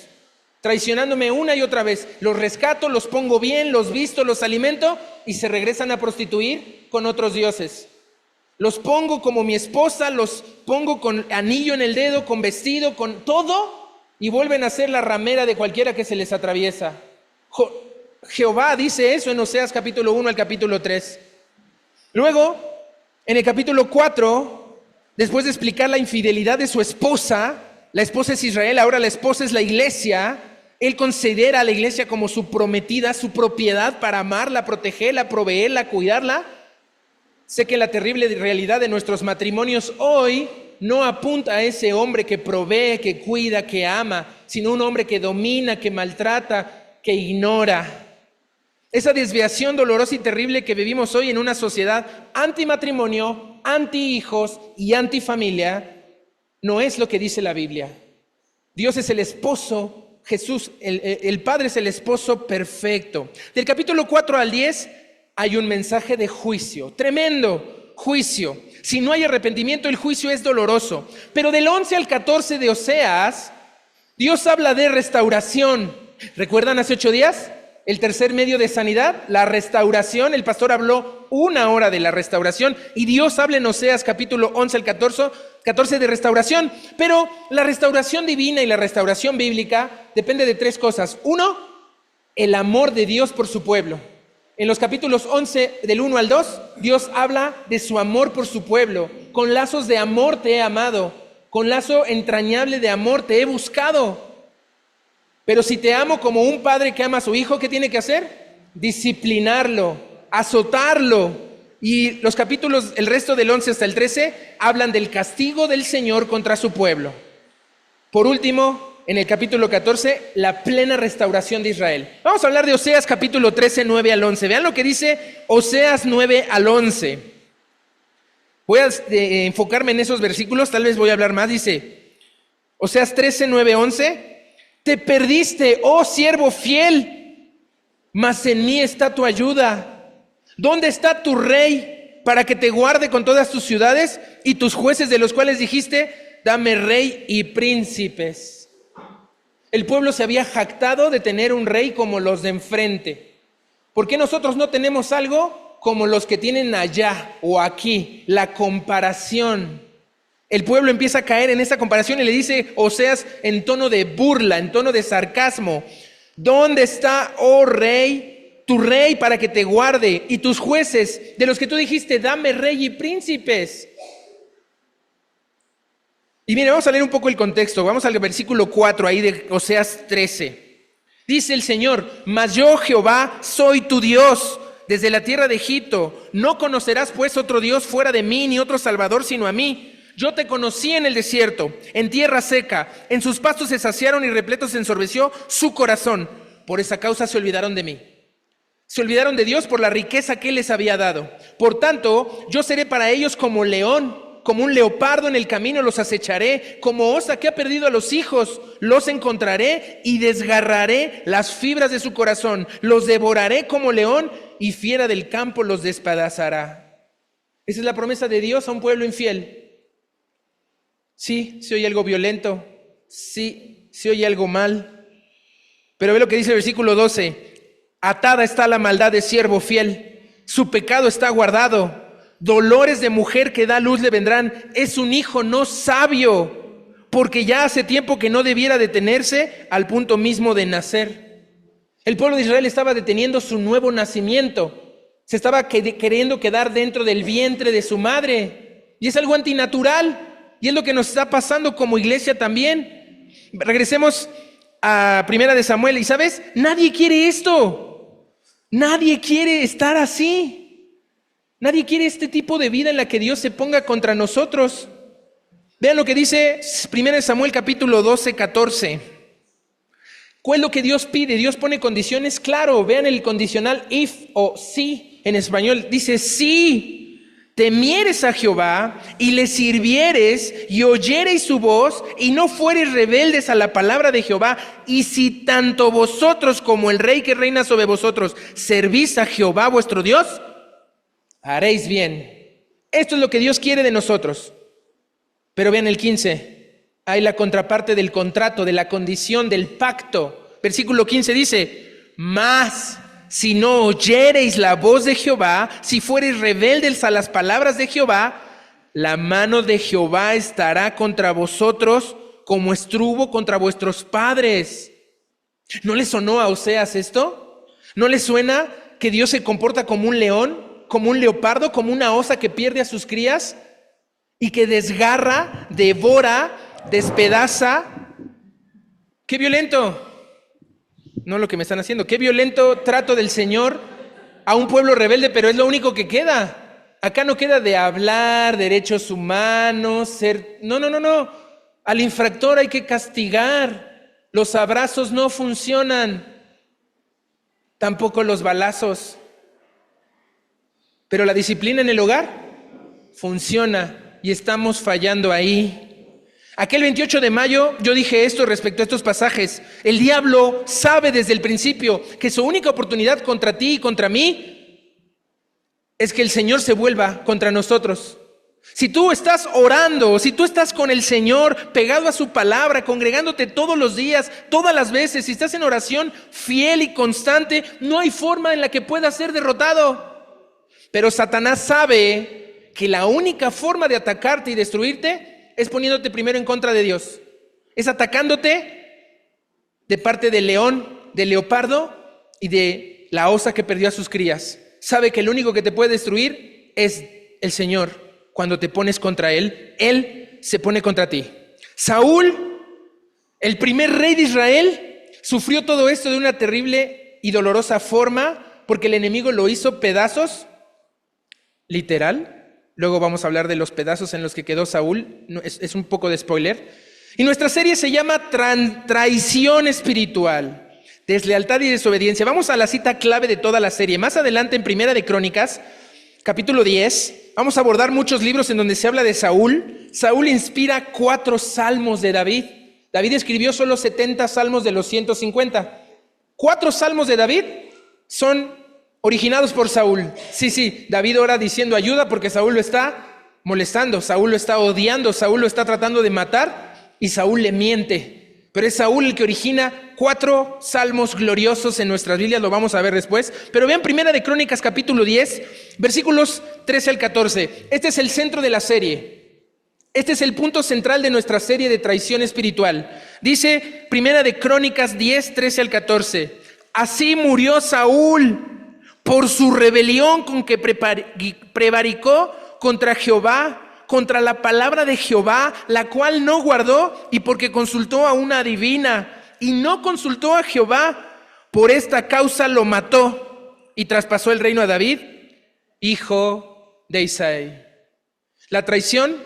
traicionándome una y otra vez. Los rescato, los pongo bien, los visto, los alimento y se regresan a prostituir con otros dioses. Los pongo como mi esposa, los pongo con anillo en el dedo, con vestido, con todo, y vuelven a ser la ramera de cualquiera que se les atraviesa. Jehová dice eso en Oseas capítulo 1 al capítulo 3. Luego, en el capítulo 4, después de explicar la infidelidad de su esposa, la esposa es Israel, ahora la esposa es la iglesia, él considera a la iglesia como su prometida, su propiedad para amarla, protegerla, proveerla, cuidarla. Sé que la terrible realidad de nuestros matrimonios hoy no apunta a ese hombre que provee, que cuida, que ama, sino un hombre que domina, que maltrata, que ignora. Esa desviación dolorosa y terrible que vivimos hoy en una sociedad antimatrimonio, anti-hijos y anti-familia, no es lo que dice la Biblia. Dios es el esposo, Jesús, el Padre es el esposo perfecto. Del capítulo 4 al 10 hay un mensaje de juicio, tremendo juicio. Si no hay arrepentimiento, el juicio es doloroso. Pero del 11 al 14 de Oseas, Dios habla de restauración. ¿Recuerdan hace 8 días? El tercer medio de sanidad, la restauración. El pastor habló 1 hora de la restauración y Dios habla en Oseas capítulo 11 al 14 de restauración. Pero la restauración divina y la restauración bíblica depende de 3 cosas. 1, el amor de Dios por su pueblo. En los capítulos 11 del 1 al 2, Dios habla de su amor por su pueblo. Con lazos de amor te he amado, con lazo entrañable de amor te he buscado. Pero si te amo como un padre que ama a su hijo, ¿qué tiene que hacer? Disciplinarlo, azotarlo. Y los capítulos, el resto del 11 hasta el 13, hablan del castigo del Señor contra su pueblo. Por último, en el capítulo 14, la plena restauración de Israel. Vamos a hablar de Oseas capítulo 13, 9 al 11. Vean lo que dice Oseas 9 al 11. Voy a enfocarme en esos versículos, tal vez voy a hablar más. Dice, Oseas 13, 9, 11. Te perdiste, oh siervo fiel, mas en mí está tu ayuda. ¿Dónde está tu rey para que te guarde con todas tus ciudades y tus jueces de los cuales dijiste, dame rey y príncipes? El pueblo se había jactado de tener un rey como los de enfrente. ¿Por qué nosotros no tenemos algo como los que tienen allá o aquí? La comparación. El pueblo empieza a caer en esta comparación y le dice Oseas en tono de burla, en tono de sarcasmo. ¿Dónde está, oh rey, tu rey para que te guarde y tus jueces de los que tú dijiste, dame rey y príncipes? Y mire, vamos a leer un poco el contexto. Vamos al versículo 4 ahí de Oseas 13. Dice el Señor, mas yo Jehová soy tu Dios desde la tierra de Egipto. No conocerás pues otro Dios fuera de mí, ni otro Salvador sino a mí. Yo te conocí en el desierto, en tierra seca. En sus pastos se saciaron y repleto se ensorbeció su corazón. Por esa causa se olvidaron de mí. Se olvidaron de Dios por la riqueza que Él les había dado. Por tanto, yo seré para ellos como león, como un leopardo en el camino los acecharé. Como osa que ha perdido a los hijos, los encontraré y desgarraré las fibras de su corazón. Los devoraré como león y fiera del campo los despedazará. Esa es la promesa de Dios a un pueblo infiel. Sí, se oye algo violento. Sí, se oye algo mal. Pero ve lo que dice el versículo 12. Atada está la maldad de siervo fiel, su pecado está guardado, dolores de mujer que da luz le vendrán, es un hijo no sabio, porque ya hace tiempo que no debiera detenerse al punto mismo de nacer. El pueblo de Israel estaba deteniendo su nuevo nacimiento, se estaba queriendo quedar dentro del vientre de su madre, y es algo antinatural, y es lo que nos está pasando como iglesia también. Regresemos a 1 de Samuel, y ¿sabes? Nadie quiere esto, nadie quiere estar así, nadie quiere este tipo de vida en la que Dios se ponga contra nosotros. Vean lo que dice 1 Samuel capítulo 12, 14. ¿Cuál es lo que Dios pide? Dios pone condiciones, claro, vean el condicional if o si. En español dice, si temieres a Jehová y le sirvieres y oyereis su voz y no fuereis rebeldes a la palabra de Jehová, y si tanto vosotros como el rey que reina sobre vosotros servís a Jehová vuestro Dios, haréis bien. Esto es lo que Dios quiere de nosotros. Pero vean el 15, hay la contraparte del contrato, de la condición, del pacto. Versículo 15 dice, mas si no oyereis la voz de Jehová, si fuereis rebeldes a las palabras de Jehová, la mano de Jehová estará contra vosotros como estuvo contra vuestros padres. ¿No les sonó a Oseas esto? ¿No les suena que Dios se comporta como un león, como un leopardo, como una osa que pierde a sus crías y que desgarra, devora, despedaza? ¡Qué violento! No lo que me están haciendo. Qué violento trato del Señor a un pueblo rebelde, pero es lo único que queda. Acá no queda de hablar, derechos humanos, ser... No. Al infractor hay que castigar. Los abrazos no funcionan. Tampoco los balazos. Pero la disciplina en el hogar funciona y estamos fallando ahí. Aquel 28 de mayo yo dije esto respecto a estos pasajes. El diablo sabe desde el principio que su única oportunidad contra ti y contra mí es que el Señor se vuelva contra nosotros. Si tú estás orando, si tú estás con el Señor, pegado a su palabra, congregándote todos los días, todas las veces, si estás en oración fiel y constante, no hay forma en la que puedas ser derrotado. Pero Satanás sabe que la única forma de atacarte y destruirte es poniéndote primero en contra de Dios. Es atacándote de parte del león, del leopardo y de la osa que perdió a sus crías. Sabe que el único que te puede destruir es el Señor. Cuando te pones contra Él se pone contra ti. Saúl, el primer rey de Israel, sufrió todo esto de una terrible y dolorosa forma porque el enemigo lo hizo pedazos, literal. Luego vamos a hablar de los pedazos en los que quedó Saúl. Es un poco de spoiler. Y nuestra serie se llama Traición Espiritual, Deslealtad y Desobediencia. Vamos a la cita clave de toda la serie. Más adelante en 1 de Crónicas, capítulo 10, vamos a abordar muchos libros en donde se habla de Saúl. Saúl inspira 4 salmos de David. David escribió solo 70 salmos de los 150. 4 salmos de David son originados por Saúl. Sí, David ora diciendo ayuda porque Saúl lo está molestando, Saúl lo está odiando, Saúl lo está tratando de matar y Saúl le miente. Pero es Saúl el que origina 4 salmos gloriosos en nuestras Biblias, lo vamos a ver después. Pero vean 1 de Crónicas capítulo 10, versículos 13 al 14. Este es el centro de la serie. Este es el punto central de nuestra serie de traición espiritual. Dice 1 de Crónicas 10, 13 al 14. Así murió Saúl por su rebelión con que prevaricó contra Jehová, contra la palabra de Jehová, la cual no guardó, y porque consultó a una adivina y no consultó a Jehová, por esta causa lo mató y traspasó el reino a David, hijo de Isaí. La traición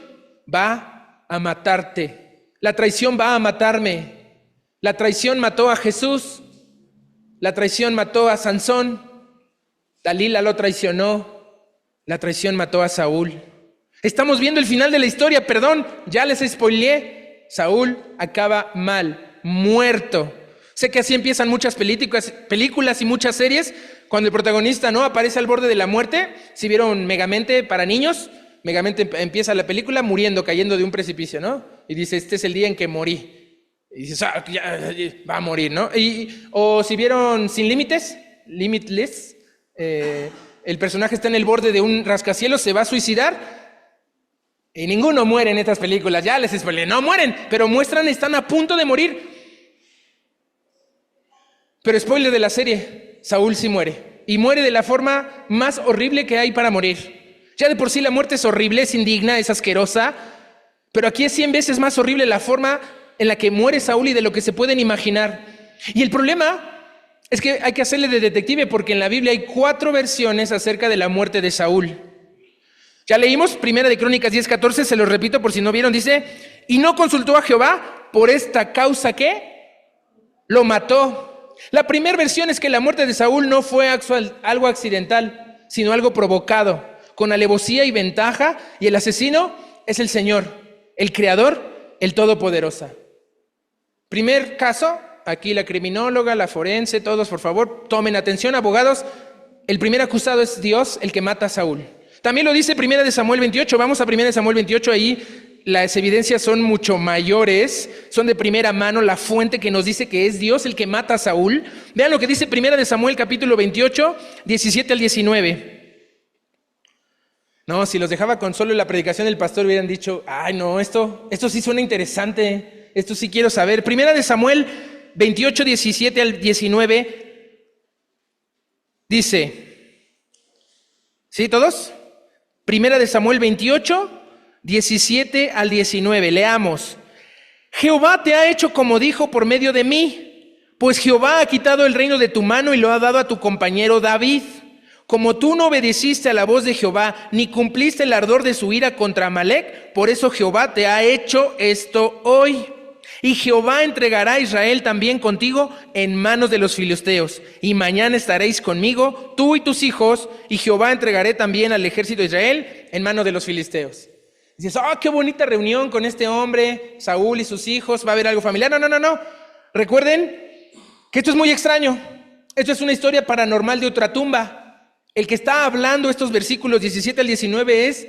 va a matarte, la traición va a matarme, la traición mató a Jesús, la traición mató a Sansón, Dalila lo traicionó, la traición mató a Saúl. Estamos viendo el final de la historia, perdón, ya les spoileé. Saúl acaba mal, muerto. Sé que así empiezan muchas películas y muchas series, cuando el protagonista no aparece al borde de la muerte. Si vieron Megamente para niños, Megamente empieza la película muriendo, cayendo de un precipicio, ¿no? Y dice, este es el día en que morí. Y dices, va a morir, ¿no? O si vieron Sin Límites, Limitless, el personaje está en el borde de un rascacielos, se va a suicidar y ninguno muere en estas películas. Ya les spoileé, no mueren, pero muestran, están a punto de morir. Pero spoiler de la serie, Saúl sí muere. Y muere de la forma más horrible que hay para morir. Ya de por sí la muerte es horrible, es indigna, es asquerosa, pero aquí es 100 veces más horrible la forma en la que muere Saúl y de lo que se pueden imaginar. Y el problema es que hay que hacerle de detective porque en la Biblia hay 4 versiones acerca de la muerte de Saúl. Ya leímos, Primera de Crónicas 10:14, se los repito por si no vieron, dice, y no consultó a Jehová por esta causa que lo mató. La primera versión es que la muerte de Saúl no fue algo accidental, sino algo provocado, con alevosía y ventaja, y el asesino es el Señor, el Creador, el Todopoderoso. Primer caso, aquí la criminóloga, la forense, todos por favor, tomen atención, abogados, el primer acusado es Dios, el que mata a Saúl. También lo dice 1 Samuel 28, vamos a 1 Samuel 28, ahí las evidencias son mucho mayores, son de primera mano, la fuente que nos dice que es Dios el que mata a Saúl. Vean lo que dice 1 Samuel capítulo 28, 17 al 19. No, si los dejaba con solo la predicación del pastor hubieran dicho, ay no, esto sí suena interesante, esto sí quiero saber. 1 Samuel 28, 17 al 19, dice, ¿sí todos? 1 Samuel 28, 17 al 19, leamos. Jehová te ha hecho como dijo por medio de mí, pues Jehová ha quitado el reino de tu mano y lo ha dado a tu compañero David. Como tú no obedeciste a la voz de Jehová, ni cumpliste el ardor de su ira contra Amalec, por eso Jehová te ha hecho esto hoy. Y Jehová entregará a Israel también contigo en manos de los filisteos. Y mañana estaréis conmigo, tú y tus hijos, y Jehová entregaré también al ejército de Israel en manos de los filisteos. Dices, qué bonita reunión con este hombre, Saúl y sus hijos, va a haber algo familiar. No. Recuerden que esto es muy extraño. Esto es una historia paranormal de ultratumba. El que está hablando estos versículos 17 al 19 es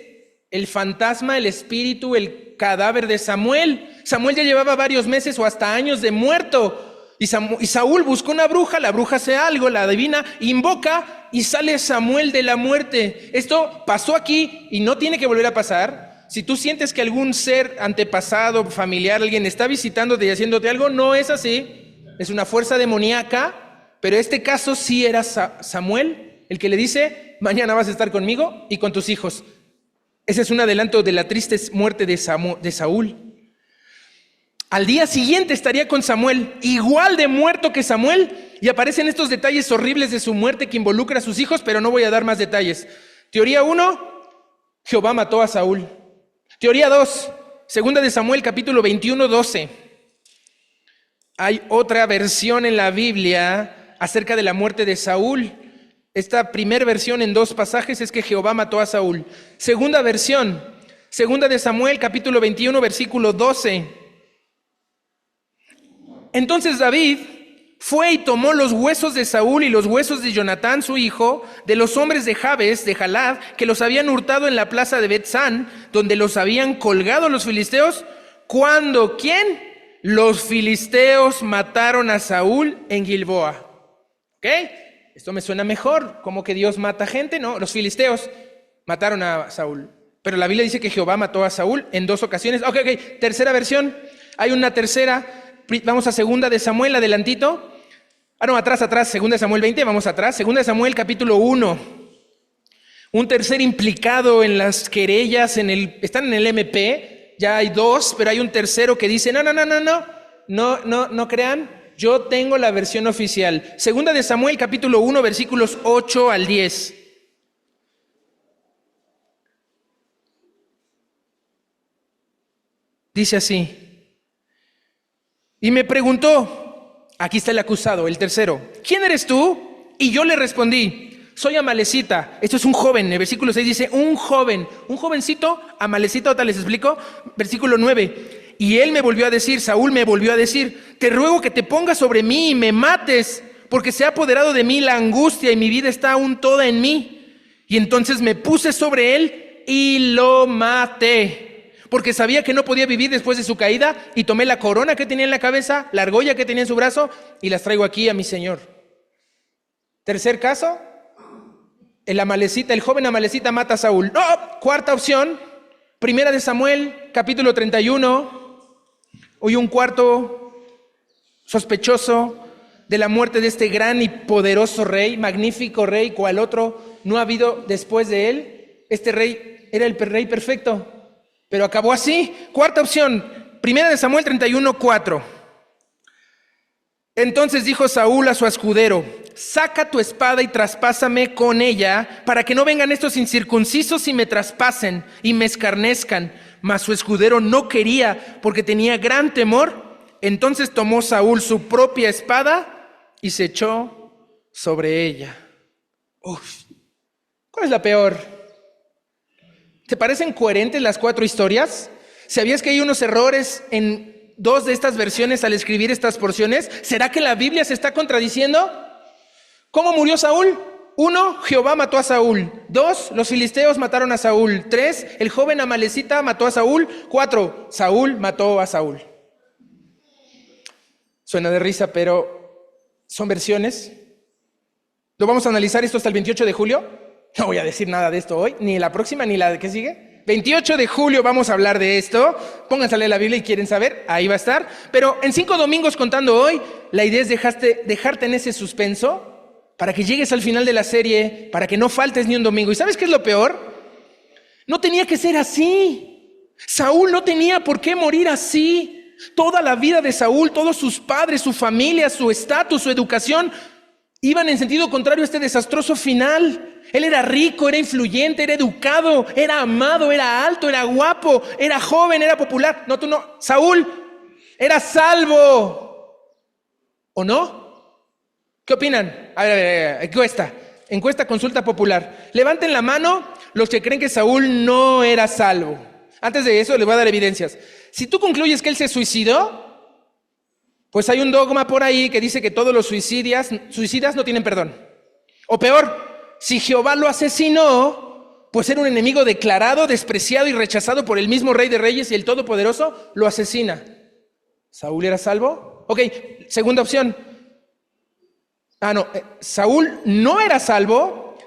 el fantasma, el espíritu, el cadáver de Samuel. Samuel ya llevaba varios meses o hasta años de muerto. Y Saúl buscó una bruja, la bruja hace algo, la adivina, invoca y sale Samuel de la muerte. Esto pasó aquí y no tiene que volver a pasar. Si tú sientes que algún ser antepasado, familiar, alguien está visitándote y haciéndote algo, no es así. Es una fuerza demoníaca, pero este caso sí era Samuel, el que le dice, mañana vas a estar conmigo y con tus hijos. Ese es un adelanto de la triste muerte de Saúl. Al día siguiente estaría con Samuel, igual de muerto que Samuel, y aparecen estos detalles horribles de su muerte que involucra a sus hijos, pero no voy a dar más detalles. Teoría 1, Jehová mató a Saúl. Teoría 2, 2 Samuel capítulo 21, 12. Hay otra versión en la Biblia acerca de la muerte de Saúl. Esta primera versión en 2 pasajes es que Jehová mató a Saúl. Segunda versión, 2 Samuel capítulo 21, versículo 12. Entonces David fue y tomó los huesos de Saúl y los huesos de Jonatán, su hijo, de los hombres de Jabes, de Jalad, que los habían hurtado en la plaza de Bet-San, donde los habían colgado los filisteos, cuando, ¿quién? Los filisteos mataron a Saúl en Gilboa. ¿Ok? Esto me suena mejor, como que Dios mata gente, ¿no? Los filisteos mataron a Saúl. Pero la Biblia dice que Jehová mató a Saúl en 2 ocasiones. Ok, tercera versión. Hay una tercera. Vamos a 2 de Samuel, adelantito. Atrás, 2 de Samuel 20, vamos atrás. 2 de Samuel capítulo 1. Un tercer implicado en las querellas, están en el MP, ya hay 2, pero hay un tercero que dice, no crean. Yo tengo la versión oficial. 2 de Samuel, capítulo 1, versículos 8 al 10. Dice así. Y me preguntó, aquí está el acusado, el tercero, ¿quién eres tú? Y yo le respondí, soy Amalecita. Esto es un joven. El versículo 6 dice, un jovencito, Amalecita, ahorita les explico. Versículo 9. Y él me volvió a decir, Saúl me volvió a decir, te ruego que te pongas sobre mí y me mates, porque se ha apoderado de mí la angustia y mi vida está aún toda en mí. Y entonces me puse sobre él y lo maté. porque sabía que no podía vivir después de su caída, y tomé la corona que tenía en la cabeza, la argolla que tenía en su brazo, y las traigo aquí a mi Señor. Tercer caso, el joven amalecita mata a Saúl. ¡No! Cuarta opción, Primera de Samuel, capítulo 31. Hoy un cuarto sospechoso de la muerte de este gran y poderoso rey, magnífico rey, cual otro no ha habido después de él. Este rey era el rey perfecto, pero acabó así. Cuarta opción, Primera de Samuel 31:4. Entonces dijo Saúl a su escudero: saca tu espada y traspásame con ella, para que no vengan estos incircuncisos y me traspasen y me escarnezcan. Mas su escudero no quería, porque tenía gran temor. Entonces tomó Saúl su propia espada y se echó sobre ella. Uf, ¿cuál es la peor? ¿Te parecen coherentes las cuatro historias? ¿Sabías que hay unos errores en dos de estas versiones al escribir estas porciones? ¿Será que la Biblia se está contradiciendo? ¿Cómo murió Saúl? 1, Jehová mató a Saúl. 2, los filisteos mataron a Saúl. 3, el joven amalecita mató a Saúl. 4, Saúl mató a Saúl. Suena de risa, pero son versiones. Lo vamos a analizar esto hasta el 28 de julio. No voy a decir nada de esto hoy, ni la próxima, ni la que sigue. 28 de julio vamos a hablar de esto. Pónganse a leer la Biblia y quieren saber, ahí va a estar. Pero en 5 domingos contando hoy, la idea es dejarte en ese suspenso para que llegues al final de la serie, para que no faltes ni un domingo. ¿Y sabes qué es lo peor? No tenía que ser así. Saúl no tenía por qué morir así. Toda la vida de Saúl, todos sus padres, su familia, su estatus, su educación, iban en sentido contrario a este desastroso final. Él era rico, era influyente, era educado, era amado, era alto, era guapo, era joven, era popular. No, tú no. Saúl era salvo. ¿O no? ¿Qué opinan? A ver, encuesta, consulta popular. Levanten la mano los que creen que Saúl no era salvo. Antes de eso les voy a dar evidencias. Si tú concluyes que él se suicidó, pues hay un dogma por ahí que dice que todos los suicidas no tienen perdón. O peor, si Jehová lo asesinó, pues era un enemigo declarado, despreciado y rechazado por el mismo Rey de Reyes, y el Todopoderoso lo asesina. ¿Saúl era salvo? Ok, segunda opción. Saúl no era salvo.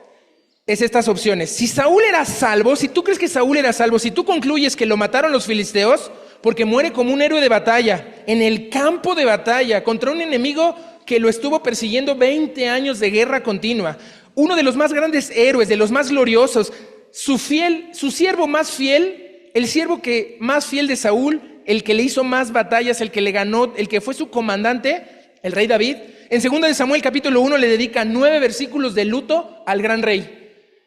Es estas opciones. Si Saúl era salvo, si tú crees que Saúl era salvo, si tú concluyes que lo mataron los filisteos, porque muere como un héroe de batalla, en el campo de batalla, contra un enemigo que lo estuvo persiguiendo 20 años de guerra continua, uno de los más grandes héroes, de los más gloriosos, su siervo más fiel, el siervo más fiel de Saúl, el que le hizo más batallas, el que le ganó, el que fue su comandante, el rey David. En 2 de Samuel capítulo 1 le dedica 9 versículos de luto al gran rey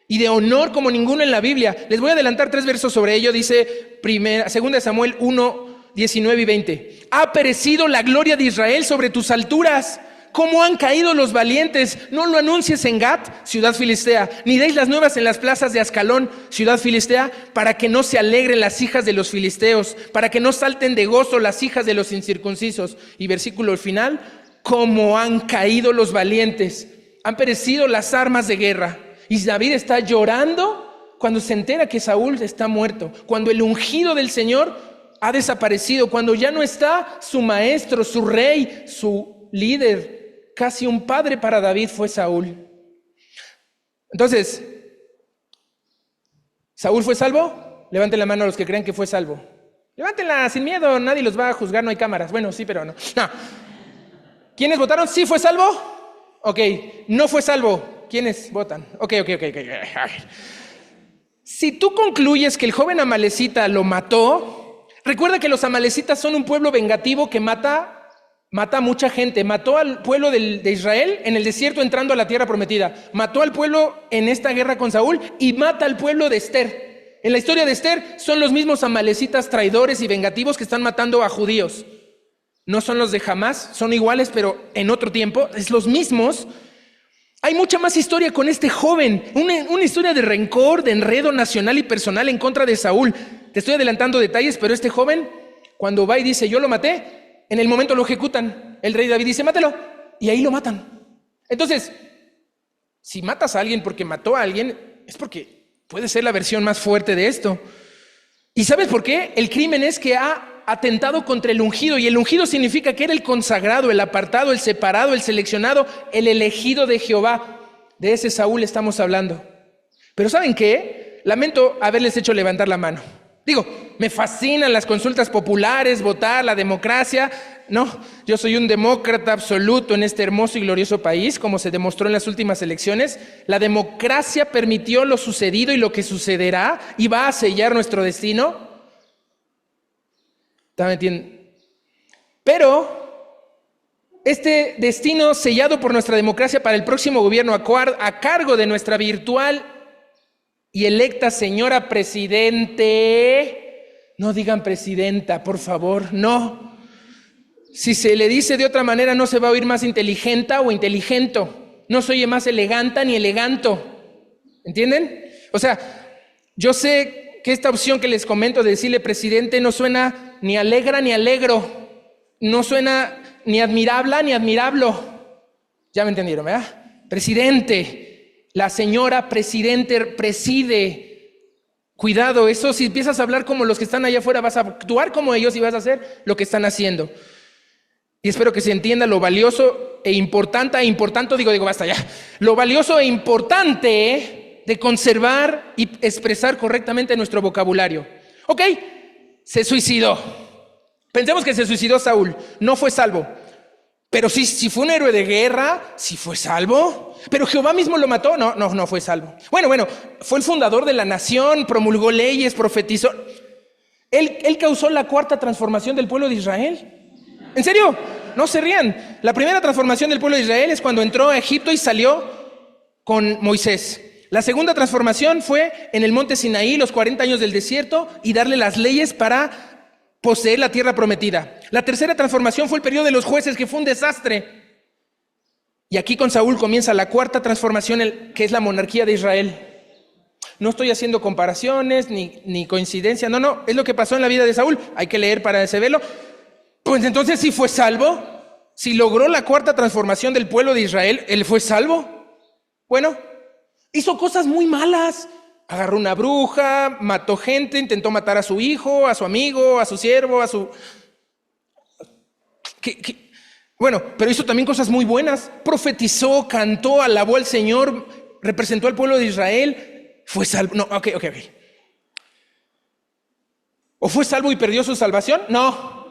y de honor como ninguno en la Biblia. Les voy a adelantar 3 versos sobre ello. Dice 2 de Samuel 1, 19 y 20. Ha perecido la gloria de Israel sobre tus alturas. ¿Cómo han caído los valientes? No lo anuncies en Gat, ciudad filistea, ni deis las nuevas en las plazas de Ascalón, ciudad filistea, para que no se alegren las hijas de los filisteos, para que no salten de gozo las hijas de los incircuncisos. Y versículo final: cómo han caído los valientes, han perecido las armas de guerra. Y David está llorando cuando se entera que Saúl está muerto, cuando el ungido del Señor ha desaparecido, cuando ya no está su maestro, su rey, su líder. Casi un padre para David fue Saúl. Entonces, ¿Saúl fue salvo? Levanten la mano a los que crean que fue salvo. Levántenla sin miedo, nadie los va a juzgar, no hay cámaras. Bueno, sí, pero no. ¿Quiénes votaron? ¿Sí fue salvo? Ok, no fue salvo. ¿Quiénes votan? Ok. Si tú concluyes que el joven amalecita lo mató, recuerda que los amalecitas son un pueblo vengativo que mata a mucha gente. Mató al pueblo de Israel en el desierto entrando a la tierra prometida. Mató al pueblo en esta guerra con Saúl y mata al pueblo de Esther. En la historia de Esther son los mismos amalecitas traidores y vengativos que están matando a judíos. No son los de Hamás, son iguales, pero en otro tiempo, es los mismos. Hay mucha más historia con este joven, una historia de rencor, de enredo nacional y personal en contra de Saúl. Te estoy adelantando detalles, pero este joven, cuando va y dice, yo lo maté, en el momento lo ejecutan. El rey David dice, mátalo, y ahí lo matan. Entonces, si matas a alguien porque mató a alguien, es porque puede ser la versión más fuerte de esto. ¿Y sabes por qué? El crimen es que ha atentado contra el ungido, y el ungido significa que era el consagrado, el apartado, el separado, el seleccionado, el elegido de Jehová. De ese Saúl estamos hablando. Pero ¿saben qué? Lamento haberles hecho levantar la mano. Digo, me fascinan las consultas populares, votar, la democracia. No, yo soy un demócrata absoluto en este hermoso y glorioso país, como se demostró en las últimas elecciones. La democracia permitió lo sucedido y lo que sucederá y va a sellar nuestro destino. ¿También entienden? Pero este destino sellado por nuestra democracia para el próximo gobierno a cargo de nuestra virtual y electa señora presidente, no digan presidenta, por favor, no. Si se le dice de otra manera, no se va a oír más inteligente o inteligento. No se oye más eleganta ni eleganto. ¿Entienden? O sea, yo sé que esta opción que les comento de decirle presidente no suena ni alegra ni alegro. No suena ni admirable ni admirablo. Ya me entendieron, ¿verdad? Presidente, la señora presidente preside. Cuidado, eso si empiezas a hablar como los que están allá afuera, vas a actuar como ellos y vas a hacer lo que están haciendo. Y espero que se entienda lo valioso e importante, basta ya. Lo valioso e importante de conservar y expresar correctamente nuestro vocabulario. Ok, se suicidó. Pensemos que se suicidó Saúl, no fue salvo. Pero si fue un héroe de guerra, si fue salvo. Pero Jehová mismo lo mató, no fue salvo. Bueno, fue el fundador de la nación, promulgó leyes, profetizó. Él causó la cuarta transformación del pueblo de Israel. ¿En serio? No se rían. La primera transformación del pueblo de Israel es cuando entró a Egipto y salió con Moisés. La segunda transformación fue en el monte Sinaí, los 40 años del desierto, y darle las leyes para poseer la tierra prometida. La tercera transformación fue el periodo de los jueces, que fue un desastre. Y aquí con Saúl comienza la cuarta transformación, que es la monarquía de Israel. No estoy haciendo comparaciones ni coincidencia, no, es lo que pasó en la vida de Saúl. Hay que leer para saberlo. Pues entonces, si fue salvo, si logró la cuarta transformación del pueblo de Israel, ¿él fue salvo? Bueno, hizo cosas muy malas. Agarró una bruja, mató gente, intentó matar a su hijo, a su amigo, a su siervo, a su... Bueno, pero hizo también cosas muy buenas. Profetizó, cantó, alabó al Señor, representó al pueblo de Israel. ¿Fue salvo? No, ok. ¿O fue salvo y perdió su salvación? No.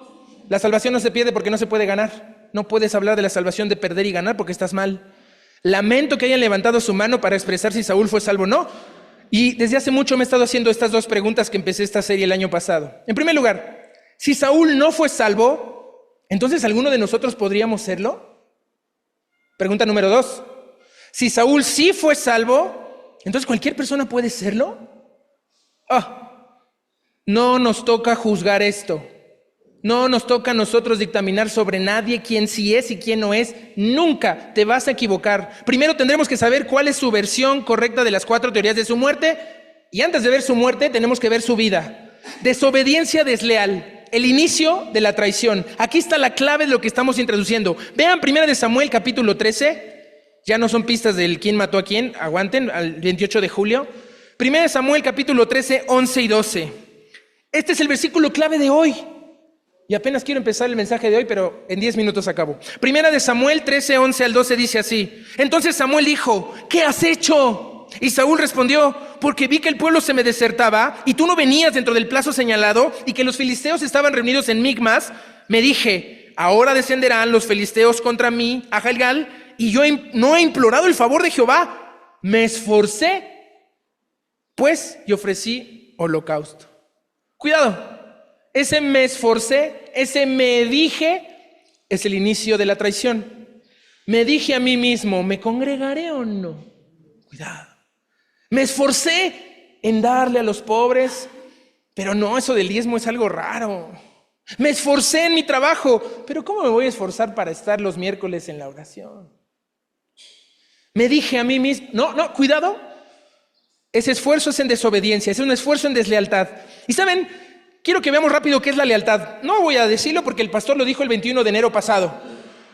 La salvación no se pierde porque no se puede ganar. No puedes hablar de la salvación de perder y ganar porque estás mal. Lamento que hayan levantado su mano para expresar si Saúl fue salvo o no. Y desde hace mucho me he estado haciendo estas dos preguntas que empecé esta serie el año pasado. En primer lugar, si Saúl no fue salvo, ¿entonces alguno de nosotros podríamos serlo? Pregunta número 2. Si Saúl sí fue salvo, ¿entonces cualquier persona puede serlo? No nos toca juzgar esto. No nos toca a nosotros dictaminar sobre nadie quién sí es y quién no es. Nunca te vas a equivocar. Primero tendremos que saber cuál es su versión correcta de las 4 teorías de su muerte. Y antes de ver su muerte, tenemos que ver su vida. Desobediencia desleal. El inicio de la traición. Aquí está la clave de lo que estamos introduciendo. Vean 1 Samuel capítulo 13. Ya no son pistas del quién mató a quién. Aguanten, al 28 de julio. 1 Samuel capítulo 13, 11 y 12. Este es el versículo clave de hoy. Y apenas quiero empezar el mensaje de hoy, pero en 10 minutos acabo. 1 Samuel 13, 11 al 12 dice así. Entonces Samuel dijo, ¿qué has hecho? Y Saúl respondió, porque vi que el pueblo se me desertaba y tú no venías dentro del plazo señalado y que los filisteos estaban reunidos en Micmas. Me dije, ahora descenderán los filisteos contra mí a Gilgal y yo no he implorado el favor de Jehová. Me esforcé, pues, y ofrecí holocausto. Cuidado. Ese me esforcé, ese me dije, es el inicio de la traición. Me dije a mí mismo, ¿me congregaré o no? Cuidado. Me esforcé en darle a los pobres, pero no, eso del diezmo es algo raro. Me esforcé en mi trabajo, pero ¿cómo me voy a esforzar para estar los miércoles en la oración? Me dije a mí mismo, no, cuidado. Ese esfuerzo es en desobediencia, es un esfuerzo en deslealtad. Y ¿saben? Quiero que veamos rápido qué es la lealtad. No voy a decirlo porque el pastor lo dijo el 21 de enero pasado.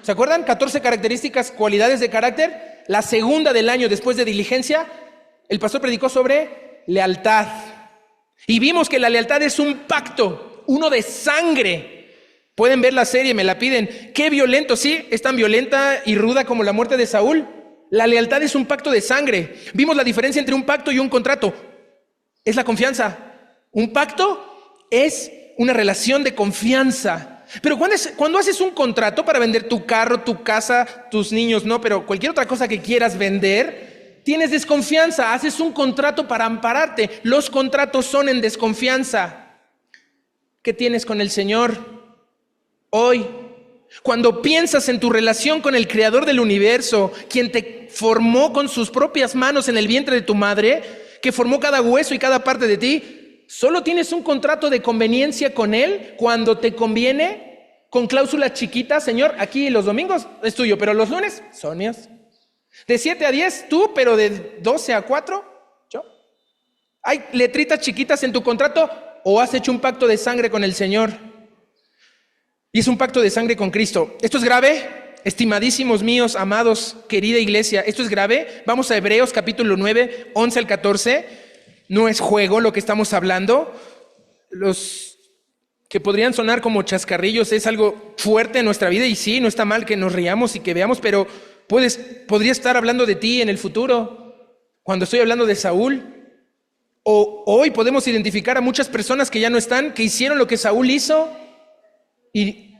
¿Se acuerdan? 14 características, cualidades de carácter. La segunda del año después de diligencia, el pastor predicó sobre lealtad. Y vimos que la lealtad es un pacto, uno de sangre. Pueden ver la serie, me la piden. Qué violento, ¿sí? Es tan violenta y ruda como la muerte de Saúl. La lealtad es un pacto de sangre. Vimos la diferencia entre un pacto y un contrato. Es la confianza. Un pacto es una relación de confianza. Pero cuando haces un contrato para vender tu carro, tu casa, tus niños, no, pero cualquier otra cosa que quieras vender, tienes desconfianza. Haces un contrato para ampararte. Los contratos son en desconfianza. ¿Qué tienes con el Señor hoy? Cuando piensas en tu relación con el Creador del universo, quien te formó con sus propias manos en el vientre de tu madre, que formó cada hueso y cada parte de ti, solo tienes un contrato de conveniencia con Él cuando te conviene, con cláusulas chiquitas. Señor, aquí los domingos es tuyo, pero los lunes son míos. De 7 a 10 tú, pero de 12 a 4 yo. ¿Hay letritas chiquitas en tu contrato o has hecho un pacto de sangre con el Señor? Y es un pacto de sangre con Cristo. ¿Esto es grave? Estimadísimos míos, amados, querida iglesia, ¿esto es grave? Vamos a Hebreos capítulo 9, 11 al 14. No es juego lo que estamos hablando. Los que podrían sonar como chascarrillos es algo fuerte en nuestra vida, y sí, no está mal que nos riamos y que veamos, pero podría estar hablando de ti en el futuro, cuando estoy hablando de Saúl. O hoy podemos identificar a muchas personas que ya no están, que hicieron lo que Saúl hizo. Y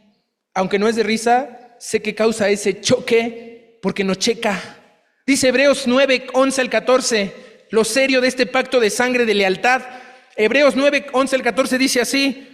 aunque no es de risa, sé que causa ese choque porque nos checa. Dice Hebreos 9, 11 al 14, lo serio de este pacto de sangre de lealtad. Hebreos 9, 11 al 14 dice así: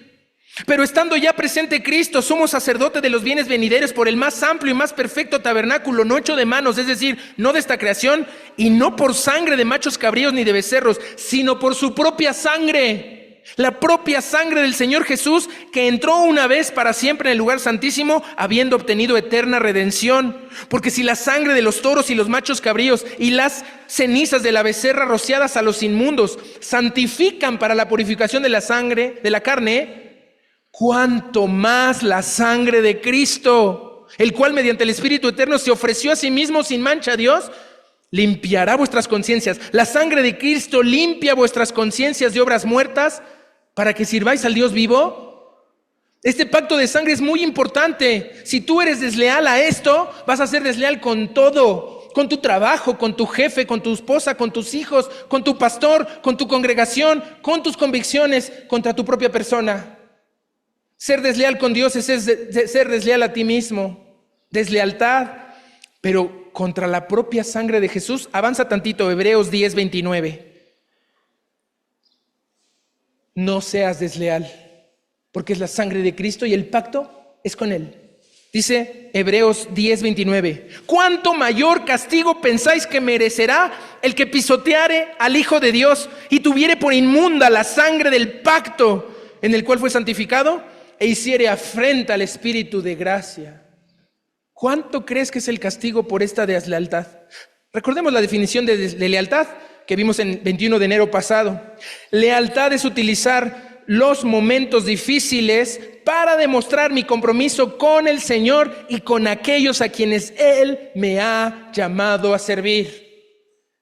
pero estando ya presente Cristo, somos sacerdote de los bienes venideros por el más amplio y más perfecto tabernáculo, no hecho de manos, es decir, no de esta creación, y no por sangre de machos cabríos ni de becerros, sino por su propia sangre. La propia sangre del Señor Jesús, que entró una vez para siempre en el lugar santísimo, habiendo obtenido eterna redención. Porque si la sangre de los toros y los machos cabríos y las cenizas de la becerra rociadas a los inmundos santifican para la purificación de la sangre, de la carne, cuánto más la sangre de Cristo, el cual mediante el Espíritu Eterno se ofreció a sí mismo sin mancha a Dios, limpiará vuestras conciencias. La sangre de Cristo limpia vuestras conciencias de obras muertas para que sirváis al Dios vivo. Este pacto de sangre es muy importante. Si tú eres desleal a esto, vas a ser desleal con todo, con tu trabajo, con tu jefe, con tu esposa, con tus hijos, con tu pastor, con tu congregación, con tus convicciones, contra tu propia persona. Ser desleal con Dios es ser desleal a ti mismo. Deslealtad, pero contra la propia sangre de Jesús. Avanza tantito, Hebreos 10, 29. No seas desleal, porque es la sangre de Cristo y el pacto es con Él. Dice Hebreos 10, 29. ¿Cuánto mayor castigo pensáis que merecerá el que pisoteare al Hijo de Dios y tuviere por inmunda la sangre del pacto en el cual fue santificado e hiciere afrenta al Espíritu de gracia? ¿Cuánto crees que es el castigo por esta deslealtad? Recordemos la definición de lealtad que vimos en 21 de enero pasado. Lealtad es utilizar los momentos difíciles para demostrar mi compromiso con el Señor y con aquellos a quienes Él me ha llamado a servir.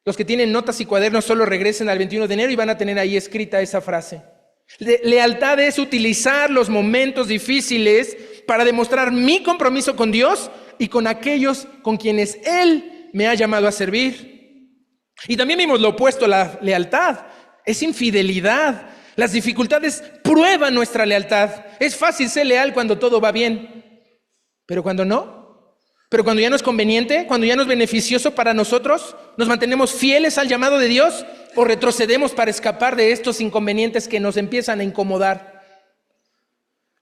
Los que tienen notas y cuadernos solo regresen al 21 de enero y van a tener ahí escrita esa frase. Lealtad es utilizar los momentos difíciles para demostrar mi compromiso con Dios y con aquellos con quienes Él me ha llamado a servir. Y también vimos lo opuesto a la lealtad, es infidelidad. Las dificultades prueban nuestra lealtad. Es fácil ser leal cuando todo va bien, pero cuando no, pero cuando ya no es conveniente, cuando ya no es beneficioso para nosotros, ¿nos mantenemos fieles al llamado de Dios o retrocedemos para escapar de estos inconvenientes que nos empiezan a incomodar?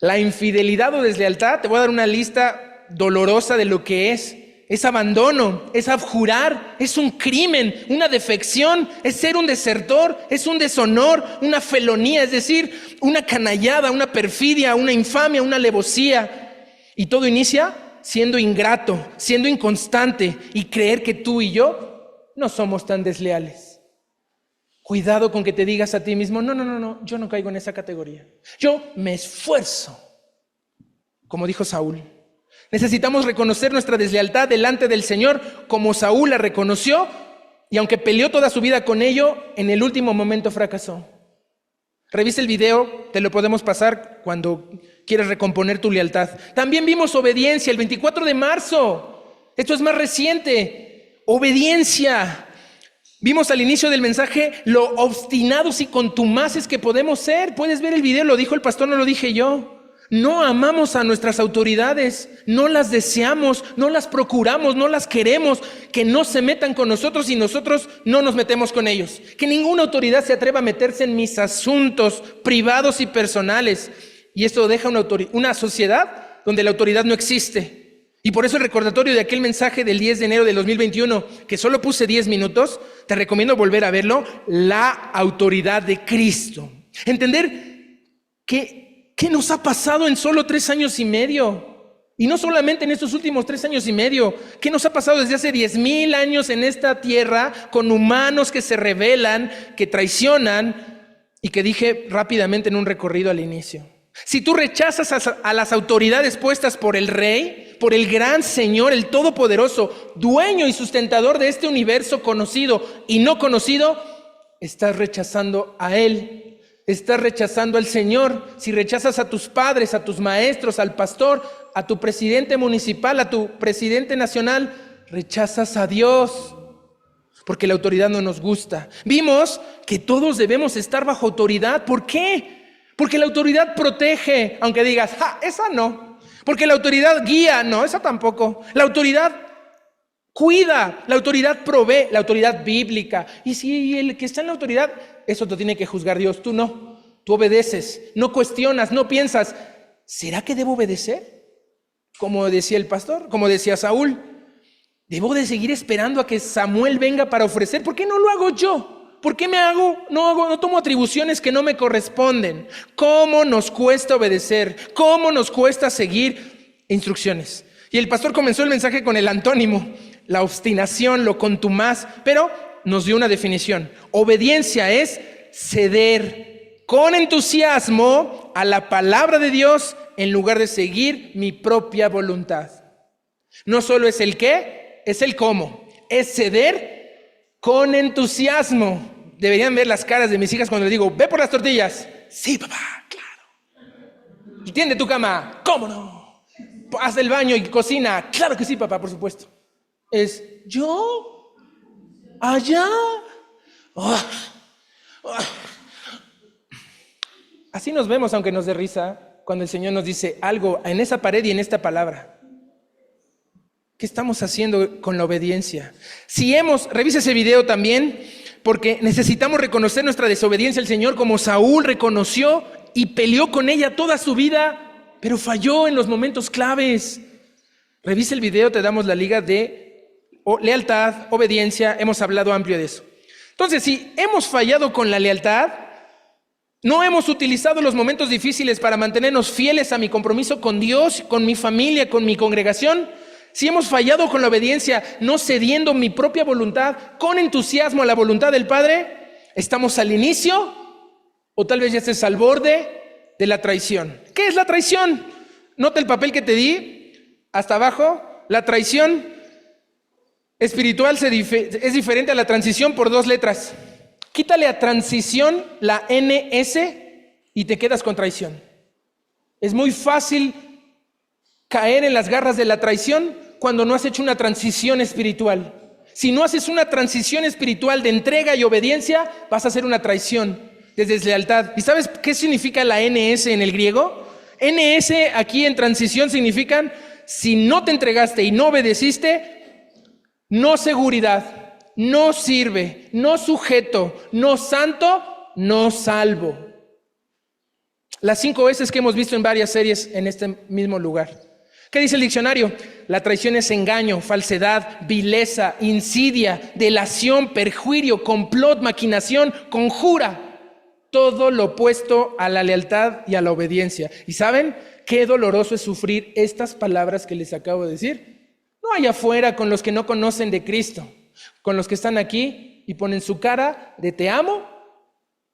La infidelidad o deslealtad, te voy a dar una lista dolorosa de lo que es. Es abandono, es abjurar, es un crimen, una defección, es ser un desertor, es un deshonor, una felonía, es decir, una canallada, una perfidia, una infamia, una alevosía. Y todo inicia siendo ingrato, siendo inconstante y creer que tú y yo no somos tan desleales. Cuidado con que te digas a ti mismo, no, yo no caigo en esa categoría. Yo me esfuerzo, como dijo Saúl. Necesitamos reconocer nuestra deslealtad delante del Señor como Saúl la reconoció, y aunque peleó toda su vida con ello, en el último momento fracasó. Revisa el video, te lo podemos pasar cuando quieras recomponer tu lealtad. También vimos obediencia el 24 de marzo. Esto es más reciente. Obediencia. Vimos al inicio del mensaje lo obstinados y contumaces que podemos ser. Puedes ver el video, lo dijo el pastor, no lo dije yo. No amamos a nuestras autoridades, no las deseamos, no las procuramos, no las queremos, que no se metan con nosotros y nosotros no nos metemos con ellos. Que ninguna autoridad se atreva a meterse en mis asuntos privados y personales. Y esto deja una sociedad donde la autoridad no existe. Y por eso el recordatorio de aquel mensaje del 10 de enero del 2021, que solo puse 10 minutos, te recomiendo volver a verlo, la autoridad de Cristo. Entender ¿qué nos ha pasado en solo 3 años y medio? Y no solamente en estos últimos 3 años y medio. ¿Qué nos ha pasado desde hace 10,000 años en esta tierra con humanos que se rebelan, que traicionan y que dije rápidamente en un recorrido al inicio? Si tú rechazas a las autoridades puestas por el Rey, por el gran Señor, el Todopoderoso, dueño y sustentador de este universo conocido y no conocido, estás rechazando a Él. Estás rechazando al Señor. Si rechazas a tus padres, a tus maestros, al pastor, a tu presidente municipal, a tu presidente nacional, rechazas a Dios, porque la autoridad no nos gusta. Vimos que todos debemos estar bajo autoridad. ¿Por qué? Porque la autoridad protege, aunque digas, esa no. Porque la autoridad guía, no, esa tampoco. La autoridad cuida, la autoridad provee, la autoridad bíblica. Y si el que está en la autoridad, eso te tiene que juzgar Dios, tú no. Tú obedeces, no cuestionas, no piensas, ¿será que debo obedecer? Como decía el pastor, como decía Saúl, ¿debo de seguir esperando a que Samuel venga para ofrecer? ¿Por qué no lo hago yo? ¿Por qué no tomo atribuciones que no me corresponden? ¿Cómo nos cuesta obedecer? ¿Cómo nos cuesta seguir instrucciones? Y el pastor comenzó el mensaje con el antónimo, la obstinación, lo contumaz, pero nos dio una definición. Obediencia es ceder con entusiasmo a la palabra de Dios en lugar de seguir mi propia voluntad. No solo es el qué, es el cómo. Es ceder con entusiasmo. Deberían ver las caras de mis hijas cuando les digo, ve por las tortillas. Sí, papá, claro. Tiende tu cama. ¿Cómo no? Haz el baño y cocina. Claro que sí, papá, por supuesto. Es yo, allá. Así nos vemos, aunque nos dé risa, cuando el Señor nos dice algo en esa pared y en esta palabra. ¿Qué estamos haciendo con la obediencia? Revisa ese video también, porque necesitamos reconocer nuestra desobediencia al Señor como Saúl reconoció y peleó con ella toda su vida, pero falló en los momentos claves. Revisa el video, te damos la liga de lealtad, obediencia, hemos hablado amplio de eso. Entonces, si hemos fallado con la lealtad, no hemos utilizado los momentos difíciles para mantenernos fieles a mi compromiso con Dios, con mi familia, con mi congregación, si hemos fallado con la obediencia, no cediendo mi propia voluntad con entusiasmo a la voluntad del Padre, estamos al inicio o tal vez ya estés al borde de la traición. ¿Qué es la traición? Nota el papel que te di hasta abajo. La traición espiritual es diferente a la transición por 2 letras. Quítale a transición la NS y te quedas con traición. Es muy fácil caer en las garras de la traición cuando no has hecho una transición espiritual. Si no haces una transición espiritual de entrega y obediencia, vas a hacer una traición de deslealtad. ¿Y sabes qué significa la NS en el griego? NS aquí en transición significan si no te entregaste y no obedeciste, no seguridad, no sirve, no sujeto, no santo, no salvo. Las 5 veces que hemos visto en varias series en este mismo lugar. ¿Qué dice el diccionario? La traición es engaño, falsedad, vileza, insidia, delación, perjuicio, complot, maquinación, conjura. Todo lo opuesto a la lealtad y a la obediencia. ¿Y saben qué doloroso es sufrir estas palabras que les acabo de decir? No hay afuera con los que no conocen de Cristo, con los que están aquí y ponen su cara de te amo,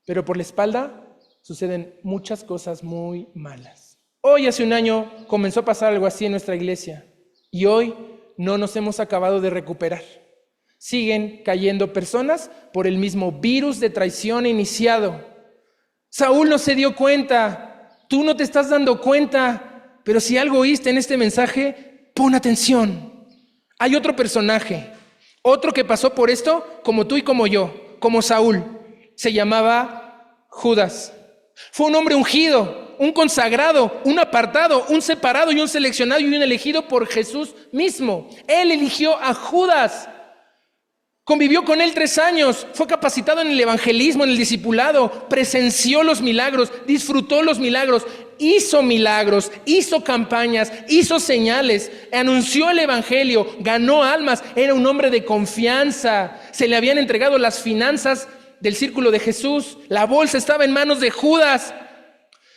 pero por la espalda suceden muchas cosas muy malas. Hoy, hace un año, comenzó a pasar algo así en nuestra iglesia y hoy no nos hemos acabado de recuperar. Siguen cayendo personas por el mismo virus de traición iniciado. Saúl no se dio cuenta, tú no te estás dando cuenta, pero si algo oíste en este mensaje, pon atención. Hay otro personaje, otro que pasó por esto como tú y como yo, como Saúl. Se llamaba Judas. Fue un hombre ungido, un consagrado, un apartado, un separado y un seleccionado y un elegido por Jesús mismo. Él eligió a Judas. Convivió con él 3 años, fue capacitado en el evangelismo, en el discipulado, presenció los milagros, disfrutó los milagros, hizo campañas, hizo señales, anunció el evangelio, ganó almas, era un hombre de confianza. Se le habían entregado las finanzas del círculo de Jesús, la bolsa estaba en manos de Judas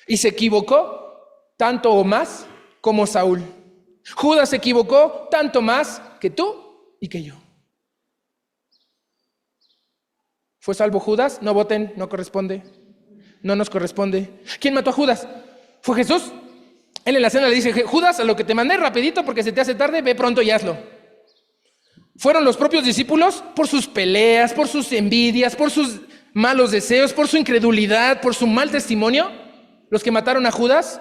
y se equivocó tanto o más como Saúl. Judas se equivocó tanto más que tú y que yo. ¿Fue salvo Judas? No voten, no corresponde. No nos corresponde. ¿Quién mató a Judas? ¿Fue Jesús? Él en la cena le dice: Judas, a lo que te mandé rapidito porque se te hace tarde, ve pronto y hazlo. ¿Fueron los propios discípulos? Por sus peleas, por sus envidias, por sus malos deseos, por su incredulidad, por su mal testimonio, los que mataron a Judas.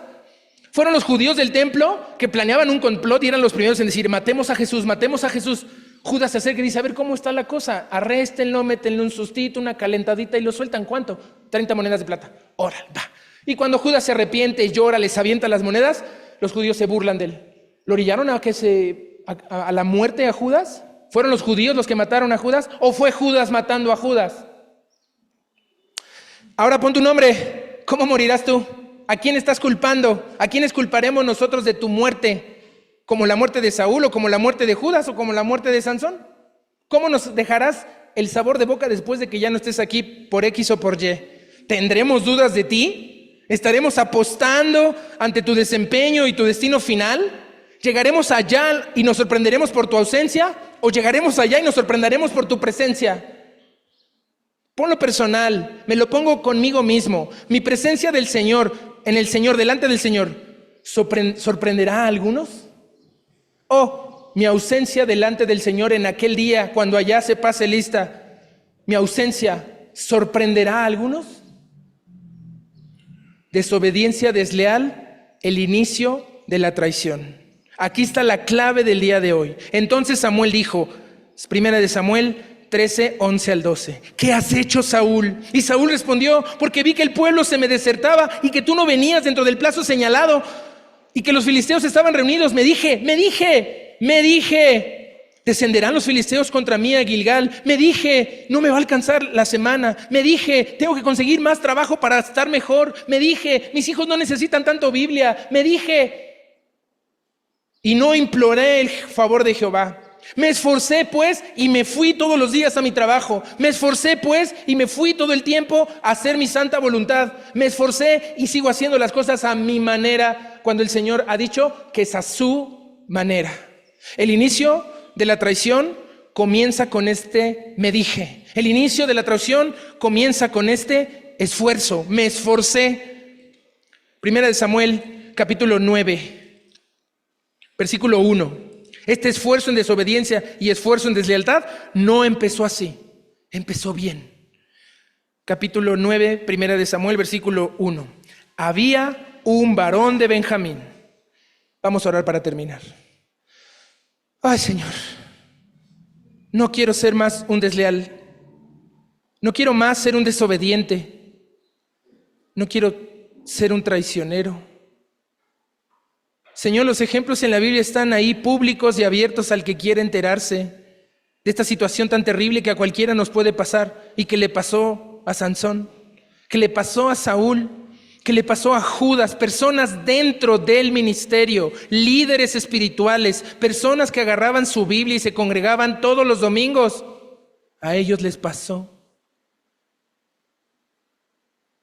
¿Fueron los judíos del templo que planeaban un complot y eran los primeros en decir: matemos a Jesús, matemos a Jesús? Judas se acerca y dice: a ver cómo está la cosa, arréstenlo, métenle un sustito, una calentadita y lo sueltan. ¿Cuánto? 30 monedas de plata. Órale, va. Y cuando Judas se arrepiente, llora, les avienta las monedas, los judíos se burlan de él. ¿Lo orillaron a la muerte a Judas? ¿Fueron los judíos los que mataron a Judas? ¿O fue Judas matando a Judas? Ahora pon tu nombre. ¿Cómo morirás tú? ¿A quién estás culpando? ¿A quiénes culparemos nosotros de tu muerte? ¿Como la muerte de Saúl o como la muerte de Judas o como la muerte de Sansón? ¿Cómo nos dejarás el sabor de boca después de que ya no estés aquí por X o por Y? ¿Tendremos dudas de ti? ¿Estaremos apostando ante tu desempeño y tu destino final? ¿Llegaremos allá y nos sorprenderemos por tu ausencia? ¿O llegaremos allá y nos sorprenderemos por tu presencia? Ponlo personal, me lo pongo conmigo mismo. Mi presencia del Señor, en el Señor, delante del Señor, ¿sorprenderá a algunos? ¿O mi ausencia delante del Señor en aquel día, cuando allá se pase lista, mi ausencia sorprenderá a algunos? Desobediencia desleal, el inicio de la traición. Aquí está la clave del día de hoy. Entonces Samuel dijo, 1 Samuel 13, 11 al 12. ¿Qué has hecho, Saúl? Y Saúl respondió: porque vi que el pueblo se me desertaba y que tú no venías dentro del plazo señalado y que los filisteos estaban reunidos. Me dije, ¿descenderán los filisteos contra mí a Gilgal? Me dije, no me va a alcanzar la semana. Me dije, tengo que conseguir más trabajo para estar mejor. Me dije, mis hijos no necesitan tanto Biblia. Me dije, y no imploré el favor de Jehová. Me esforcé pues y me fui todos los días a mi trabajo. Me esforcé pues y me fui todo el tiempo a hacer mi santa voluntad. Me esforcé y sigo haciendo las cosas a mi manera, cuando el Señor ha dicho que es a su manera. El inicio de la traición comienza con este me dije. El inicio de la traición comienza con este esfuerzo. Me esforcé. 1 Samuel capítulo 9, versículo 1. Este esfuerzo en desobediencia y esfuerzo en deslealtad no empezó así, empezó bien. Capítulo 9, 1 Samuel, versículo 1. Había un varón de Benjamín. Vamos a orar para terminar. Ay, Señor, no quiero ser más un desleal. No quiero más ser un desobediente. No quiero ser un traicionero. Señor, los ejemplos en la Biblia están ahí públicos y abiertos al que quiera enterarse de esta situación tan terrible que a cualquiera nos puede pasar y que le pasó a Sansón, que le pasó a Saúl, que le pasó a Judas, personas dentro del ministerio, líderes espirituales, personas que agarraban su Biblia y se congregaban todos los domingos. A ellos les pasó.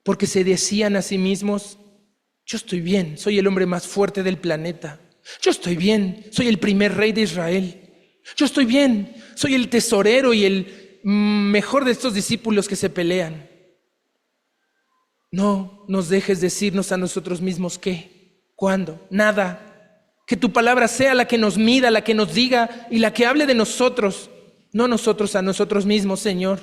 Porque se decían a sí mismos: yo estoy bien, soy el hombre más fuerte del planeta. Yo estoy bien, soy el primer rey de Israel. Yo estoy bien, soy el tesorero y el mejor de estos discípulos que se pelean. No nos dejes decirnos a nosotros mismos qué, cuándo, nada. Que tu palabra sea la que nos mida, la que nos diga y la que hable de nosotros, no nosotros a nosotros mismos, Señor.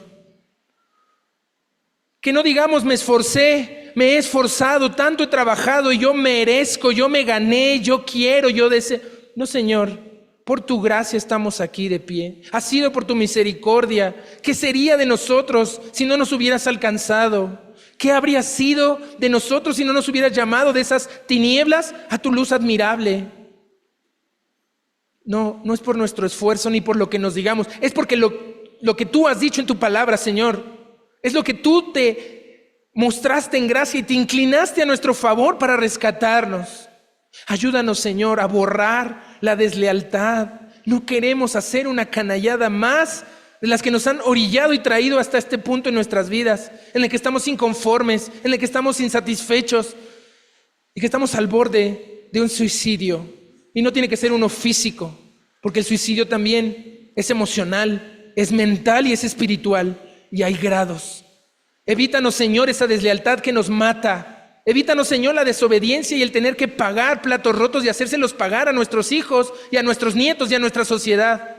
Que no digamos me esforcé me he esforzado, tanto he trabajado, yo merezco, yo me gané, yo quiero, yo deseo. No, Señor, por tu gracia estamos aquí de pie. Ha sido por tu misericordia. ¿Qué sería de nosotros si no nos hubieras alcanzado? ¿Qué habría sido de nosotros si no nos hubieras llamado de esas tinieblas a tu luz admirable? No, no es por nuestro esfuerzo ni por lo que nos digamos. Es porque lo que tú has dicho en tu palabra, Señor, es lo que tú te mostraste en gracia y te inclinaste a nuestro favor para rescatarnos. Ayúdanos, Señor, a borrar la deslealtad. No queremos hacer una canallada más de las que nos han orillado y traído hasta este punto en nuestras vidas, en el que estamos inconformes, en el que estamos insatisfechos y que estamos al borde de un suicidio. Y no tiene que ser uno físico, porque el suicidio también es emocional, es mental y es espiritual, y hay grados. Evítanos, Señor, esa deslealtad que nos mata. Evítanos, Señor, la desobediencia y el tener que pagar platos rotos y hacérselos pagar a nuestros hijos y a nuestros nietos y a nuestra sociedad.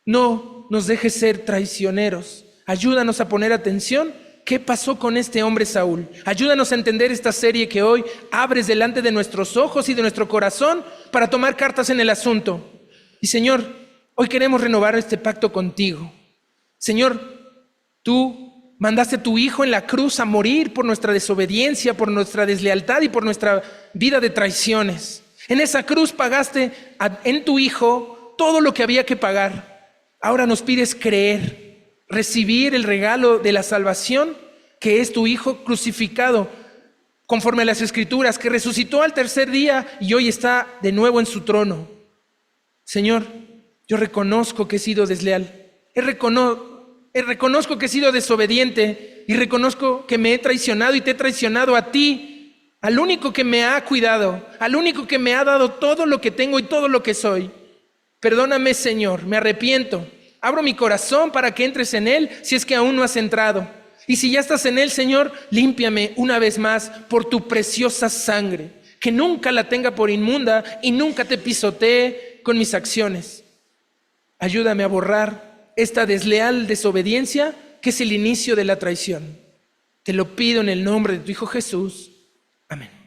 No nos dejes ser traicioneros. Ayúdanos a poner atención. ¿Qué pasó con este hombre Saúl? Ayúdanos a entender esta serie que hoy abres delante de nuestros ojos y de nuestro corazón para tomar cartas en el asunto. Y Señor, hoy queremos renovar este pacto contigo. Señor, tú mandaste a tu Hijo en la cruz a morir por nuestra desobediencia, por nuestra deslealtad y por nuestra vida de traiciones. En esa cruz pagaste en tu Hijo todo lo que había que pagar. Ahora nos pides creer, recibir el regalo de la salvación, que es tu Hijo crucificado, conforme a las Escrituras, que resucitó al tercer día y hoy está de nuevo en su trono. Señor, yo reconozco que he sido desleal, reconozco que he sido desobediente y reconozco que me he traicionado y te he traicionado a ti, al único que me ha cuidado, al único que me ha dado todo lo que tengo y todo lo que soy. Perdóname, Señor, me arrepiento. Abro mi corazón para que entres en él si es que aún no has entrado. Y si ya estás en él, Señor, límpiame una vez más por tu preciosa sangre, que nunca la tenga por inmunda y nunca te pisotee con mis acciones. Ayúdame a borrar esta desleal desobediencia que es el inicio de la traición. Te lo pido en el nombre de tu Hijo Jesús. Amén.